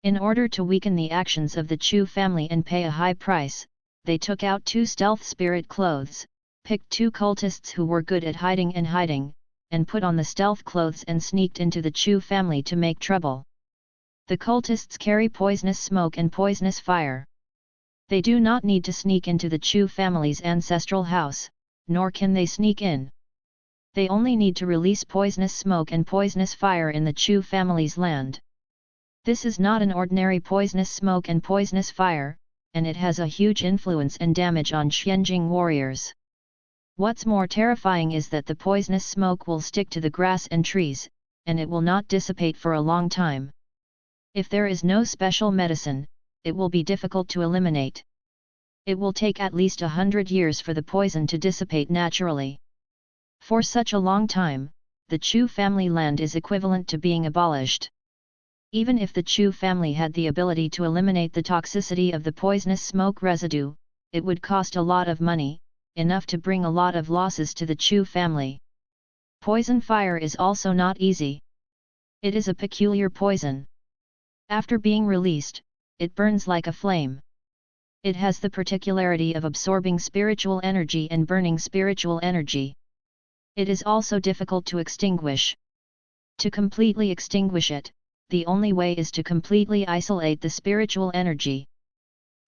In order to weaken the actions of the Chu family and pay a high price, they took out two stealth spirit clothes, picked two cultists who were good at hiding, and put on the stealth clothes and sneaked into the Chu family to make trouble. The cultists carry poisonous smoke and poisonous fire. They do not need to sneak into the Chu family's ancestral house, nor can they sneak in. They only need to release poisonous smoke and poisonous fire in the Chu family's land. This is not an ordinary poisonous smoke and poisonous fire, and it has a huge influence and damage on Xianjing warriors. What's more terrifying is that the poisonous smoke will stick to the grass and trees, and it will not dissipate for a long time. If there is no special medicine, it will be difficult to eliminate. It will take at least 100 years for the poison to dissipate naturally. For such a long time, the Chu family land is equivalent to being abolished. Even if the Chu family had the ability to eliminate the toxicity of the poisonous smoke residue, it would cost a lot of money, enough to bring a lot of losses to the Chu family. Poison fire is also not easy. It is a peculiar poison. After being released, it burns like a flame. It has the particularity of absorbing spiritual energy and burning spiritual energy. It is also difficult to extinguish. To completely extinguish it, the only way is to completely isolate the spiritual energy.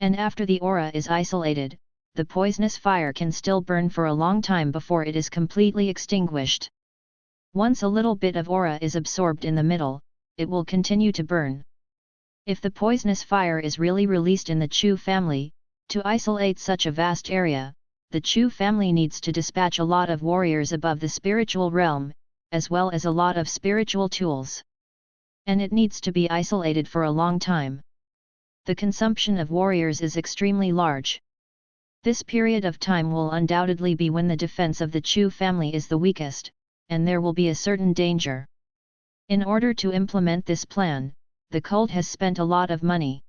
And after the aura is isolated, the poisonous fire can still burn for a long time before it is completely extinguished. Once a little bit of aura is absorbed in the middle, it will continue to burn. If the poisonous fire is really released in the Chu family, to isolate such a vast area, the Chu family needs to dispatch a lot of warriors above the spiritual realm, as well as a lot of spiritual tools. And it needs to be isolated for a long time. The consumption of warriors is extremely large. This period of time will undoubtedly be when the defense of the Chu family is the weakest, and there will be a certain danger. In order to implement this plan, the cult has spent a lot of money.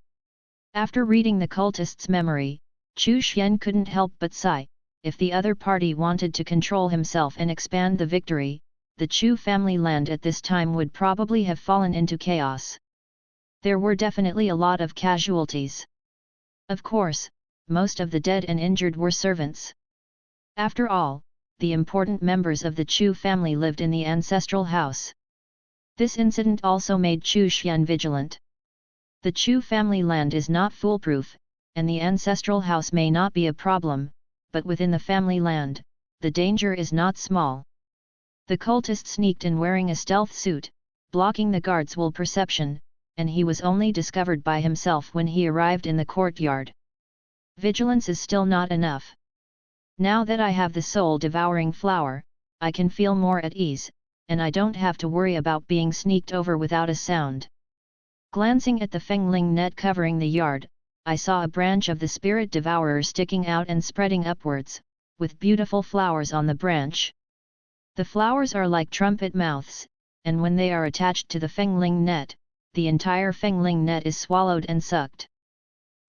After reading the cultist's memory, Chu Xian couldn't help but sigh. If the other party wanted to control himself and expand the victory, the Chu family land at this time would probably have fallen into chaos. There were definitely a lot of casualties. Of course, most of the dead and injured were servants. After all, the important members of the Chu family lived in the ancestral house. This incident also made Chu Xian vigilant. The Chu family land is not foolproof, and the ancestral house may not be a problem, but within the family land, the danger is not small. The cultist sneaked in wearing a stealth suit, blocking the guard's will perception, and he was only discovered by himself when he arrived in the courtyard. Vigilance is still not enough. Now that I have the soul-devouring flower, I can feel more at ease, and I don't have to worry about being sneaked over without a sound. Glancing at the fengling net covering the yard, I saw a branch of the spirit devourer sticking out and spreading upwards, with beautiful flowers on the branch. The flowers are like trumpet mouths, and when they are attached to the fengling net, the entire fengling net is swallowed and sucked.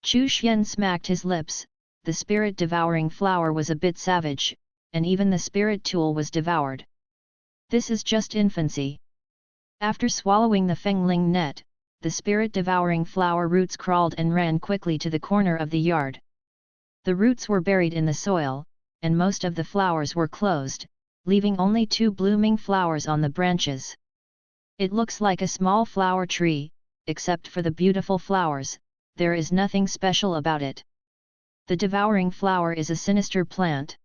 Chu Xian smacked his lips. The spirit-devouring flower was a bit savage, and even the spirit tool was devoured. This is just infancy. After swallowing the fengling net, the spirit-devouring flower roots crawled and ran quickly to the corner of the yard. The roots were buried in the soil, and most of the flowers were closed, leaving only 2 blooming flowers on the branches. It looks like a small flower tree, except for the beautiful flowers, there is nothing special about it. The devouring flower is a sinister plant.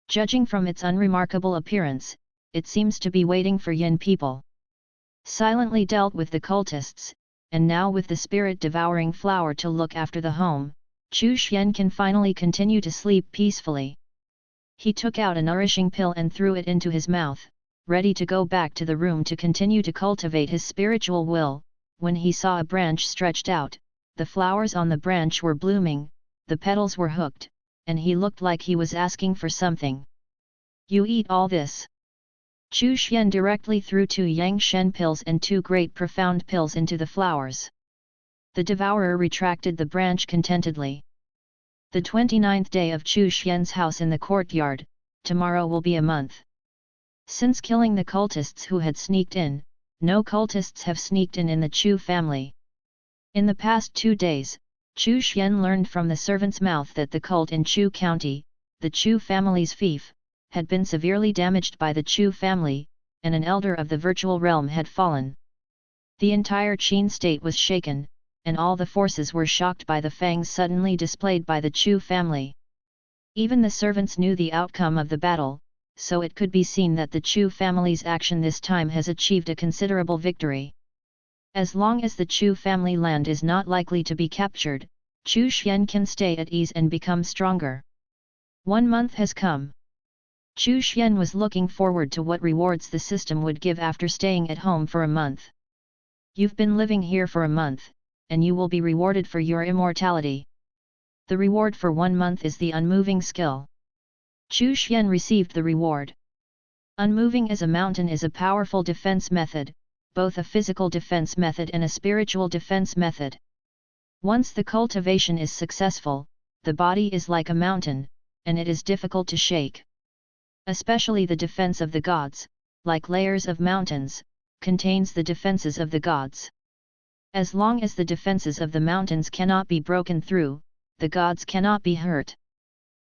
Judging from its unremarkable appearance, it seems to be waiting for Yin people. Silently dealt with the cultists, and now with the spirit-devouring flower to look after the home, Chu Xian can finally continue to sleep peacefully. He took out a nourishing pill and threw it into his mouth, ready to go back to the room to continue to cultivate his spiritual will, when he saw a branch stretched out, the flowers on the branch were blooming, the petals were hooked, and he looked like he was asking for something. "You eat all this?" Chu Xian directly threw 2 Yang Shen pills and 2 great profound pills into the flowers. The devourer retracted the branch contentedly. The 29th day of Chu Xian's house in the courtyard, tomorrow will be a month. Since killing the cultists who had sneaked in, no cultists have sneaked in the Chu family. In the past 2 days, Chu Xian learned from the servant's mouth that the cult in Chu County, the Chu family's fief, had been severely damaged by the Chu family, and an elder of the virtual realm had fallen. The entire Qin state was shaken, and all the forces were shocked by the fangs suddenly displayed by the Chu family. Even the servants knew the outcome of the battle, so it could be seen that the Chu family's action this time has achieved a considerable victory. As long as the Chu family land is not likely to be captured, Chu Xian can stay at ease and become stronger. 1 month has come. Chu Xian was looking forward to what rewards the system would give after staying at home for a month. "You've been living here for a month, and you will be rewarded for your immortality. The reward for 1 month is the unmoving skill." Chu Xian received the reward. Unmoving as a mountain is a powerful defense method, both a physical defense method and a spiritual defense method. Once the cultivation is successful, the body is like a mountain, and it is difficult to shake. Especially the defense of the gods, like layers of mountains, contains the defenses of the gods. As long as the defenses of the mountains cannot be broken through, the gods cannot be hurt.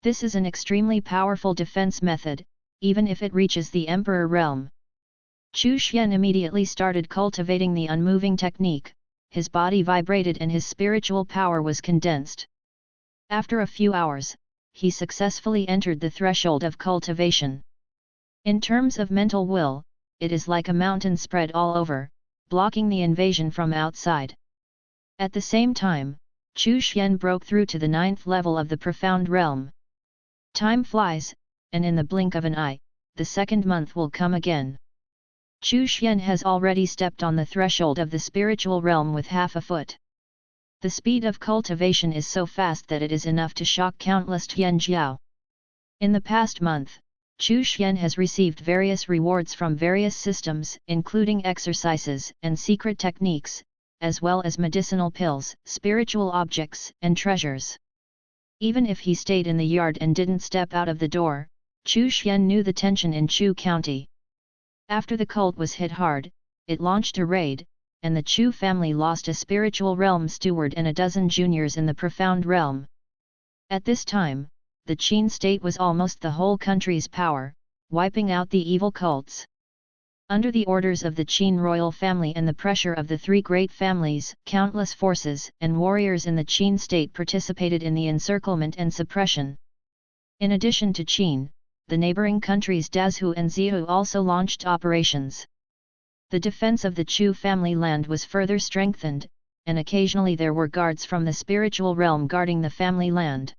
This is an extremely powerful defense method, even if it reaches the Emperor realm. Chu Xian immediately started cultivating the unmoving technique, his body vibrated and his spiritual power was condensed. After a few hours, he successfully entered the threshold of cultivation. In terms of mental will, it is like a mountain spread all over, blocking the invasion from outside. At the same time, Chu Xian broke through to the 9th level of the profound realm. Time flies, and in the blink of an eye, the 2nd month will come again. Chu Xian has already stepped on the threshold of the spiritual realm with half a foot. The speed of cultivation is so fast that it is enough to shock countless Tianjiao. In the past month, Chu Xian has received various rewards from various systems, including exercises and secret techniques, as well as medicinal pills, spiritual objects, and treasures. Even if he stayed in the yard and didn't step out of the door, Chu Xian knew the tension in Chu County. After the cult was hit hard, it launched a raid, and the Chu family lost a spiritual realm steward and a dozen juniors in the profound realm. At this time, the Qin state was almost the whole country's power, wiping out the evil cults. Under the orders of the Qin royal family and the pressure of the 3 great families, countless forces and warriors in the Qin state participated in the encirclement and suppression. In addition to Qin, the neighboring countries Dazhu and Zihu also launched operations. The defense of the Chu family land was further strengthened, and occasionally there were guards from the spiritual realm guarding the family land.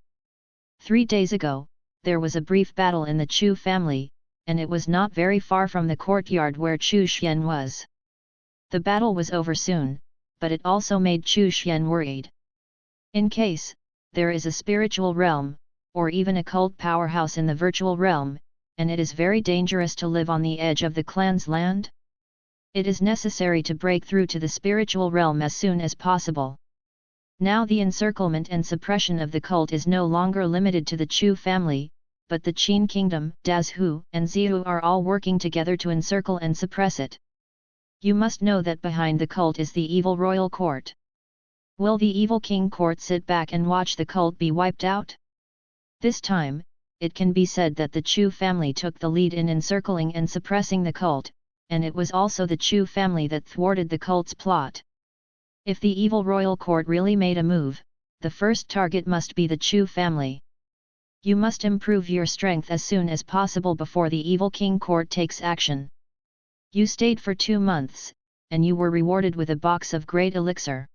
3 days ago, there was a brief battle in the Chu family, and it was not very far from the courtyard where Chu Xian was. The battle was over soon, but it also made Chu Xian worried. In case there is a spiritual realm, or even a cult powerhouse in the virtual realm, and it is very dangerous to live on the edge of the clan's land, it is necessary to break through to the spiritual realm as soon as possible. Now the encirclement and suppression of the cult is no longer limited to the Chu family, but the Qin kingdom, Dazhu and Ziyu are all working together to encircle and suppress it. You must know that behind the cult is the evil royal court. Will the evil king court sit back and watch the cult be wiped out? This time, it can be said that the Chu family took the lead in encircling and suppressing the cult, and it was also the Chu family that thwarted the cult's plot. If the evil royal court really made a move, the first target must be the Chu family. You must improve your strength as soon as possible before the evil king court takes action. You stayed for 2 months, and you were rewarded with a box of great elixir.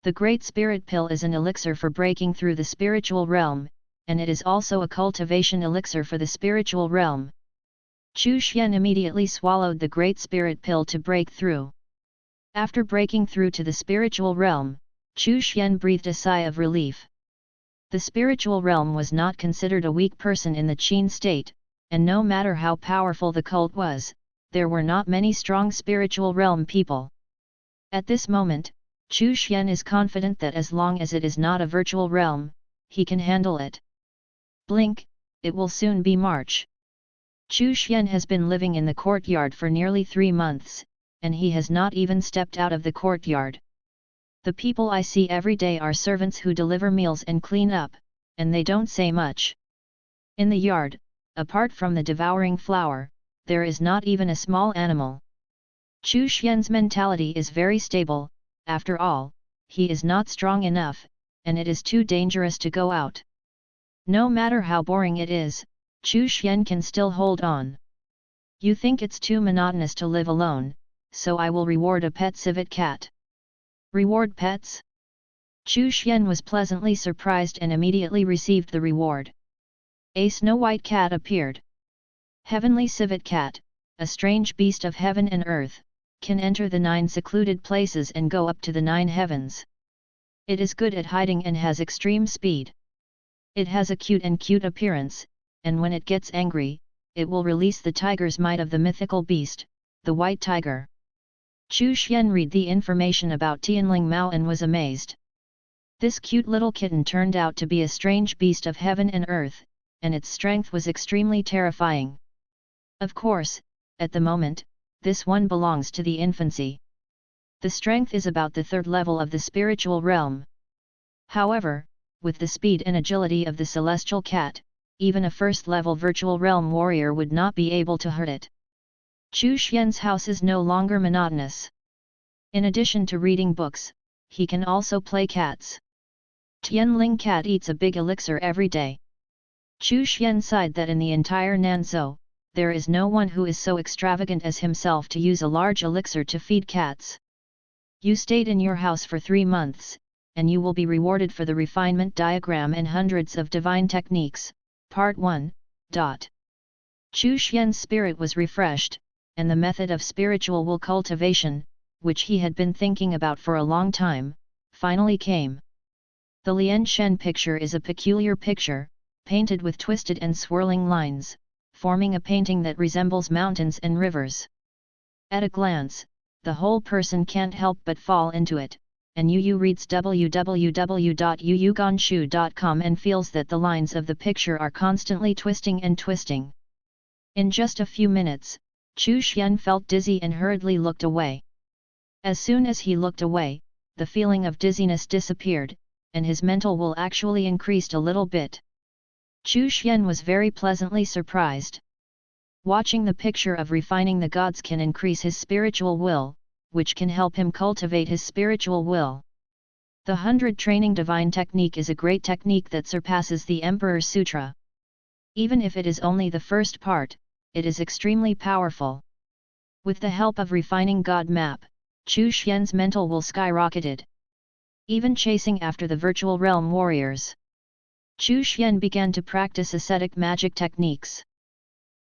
The Great Spirit Pill is an elixir for breaking through the spiritual realm, and it is also a cultivation elixir for the spiritual realm. Chu Xian immediately swallowed the Great Spirit Pill to break through. After breaking through to the spiritual realm, Chu Xian breathed a sigh of relief. The spiritual realm was not considered a weak person in the Qin state, and no matter how powerful the cult was, there were not many strong spiritual realm people. At this moment, Chu Xian is confident that as long as it is not a virtual realm, he can handle it. Blink, it will soon be March. Chu Xian has been living in the courtyard for nearly 3 months, and he has not even stepped out of the courtyard. The people I see every day are servants who deliver meals and clean up, and they don't say much. In the yard, apart from the devouring flower, there is not even a small animal. Chu Xian's mentality is very stable. After all, he is not strong enough, and it is too dangerous to go out. No matter how boring it is, Chu Xian can still hold on. You think it's too monotonous to live alone, so I will reward a pet civet cat. Reward pets? Chu Xian was pleasantly surprised and immediately received the reward. A snow-white cat appeared. Heavenly civet cat, a strange beast of heaven and earth, can enter the 9 secluded places and go up to the 9 heavens. It is good at hiding and has extreme speed. It has a cute appearance, and when it gets angry, it will release the tiger's might of the mythical beast, the white tiger. Chu Xian read the information about Tianling Mao and was amazed. This cute little kitten turned out to be a strange beast of heaven and earth, and its strength was extremely terrifying. Of course, at the moment, this one belongs to the infancy. The strength is about the 3rd level of the spiritual realm. However, with the speed and agility of the celestial cat, even a 1st level virtual realm warrior would not be able to hurt it. Chu Xian's house is no longer monotonous. In addition to reading books, he can also play cats. Tianling cat eats a big elixir every day. Chu Xian sighed that in the entire Nanzhou, there is no one who is so extravagant as himself to use a large elixir to feed cats. You stayed in your house for 3 months, and you will be rewarded for the refinement diagram and hundreds of divine techniques. Part 1. Chu Xian's spirit was refreshed, and the method of spiritual will cultivation, which he had been thinking about for a long time, finally came. The Lian Shen picture is a peculiar picture, painted with twisted and swirling lines, forming a painting that resembles mountains and rivers. At a glance, the whole person can't help but fall into it, and Yu reads www.yuyuganshu.com and feels that the lines of the picture are constantly twisting and twisting. In just a few minutes, Chu Xian felt dizzy and hurriedly looked away. As soon as he looked away, the feeling of dizziness disappeared, and his mental will actually increased a little bit. Chu Xian was very pleasantly surprised. Watching the picture of refining the gods can increase his spiritual will, which can help him cultivate his spiritual will. The 100 training divine technique is a great technique that surpasses the Emperor's Sutra. Even if it is only the first part, it is extremely powerful. With the help of refining God map, Chu Xian's mental will skyrocketed. Even chasing after the virtual realm warriors, Chu Xian began to practice ascetic magic techniques.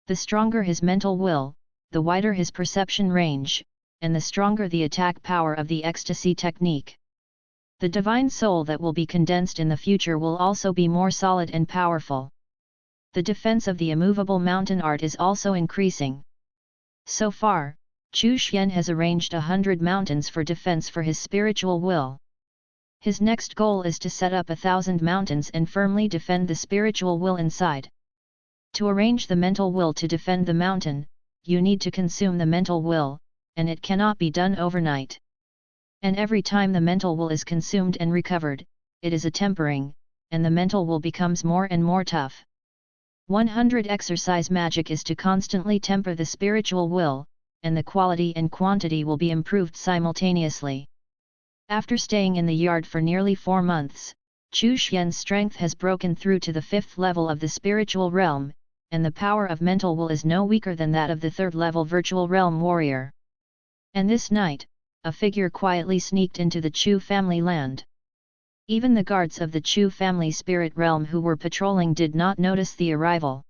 The stronger his mental will, the wider his perception range, and the stronger the attack power of the ecstasy technique. The divine soul that will be condensed in the future will also be more solid and powerful. The defense of the immovable mountain art is also increasing. So far, Chu Xian has arranged 100 mountains for defense for his spiritual will. His next goal is to set up 1,000 mountains and firmly defend the spiritual will inside. To arrange the mental will to defend the mountain, you need to consume the mental will, and it cannot be done overnight. And every time the mental will is consumed and recovered, it is a tempering, and the mental will becomes more and more tough. 100 exercise magic is to constantly temper the spiritual will, and the quality and quantity will be improved simultaneously. After staying in the yard for nearly 4 months, Chu Xian's strength has broken through to the 5th level of the spiritual realm, and the power of mental will is no weaker than that of the 3rd level virtual realm warrior. And this night, a figure quietly sneaked into the Chu family land. Even the guards of the Chu family spirit realm who were patrolling did not notice the arrival.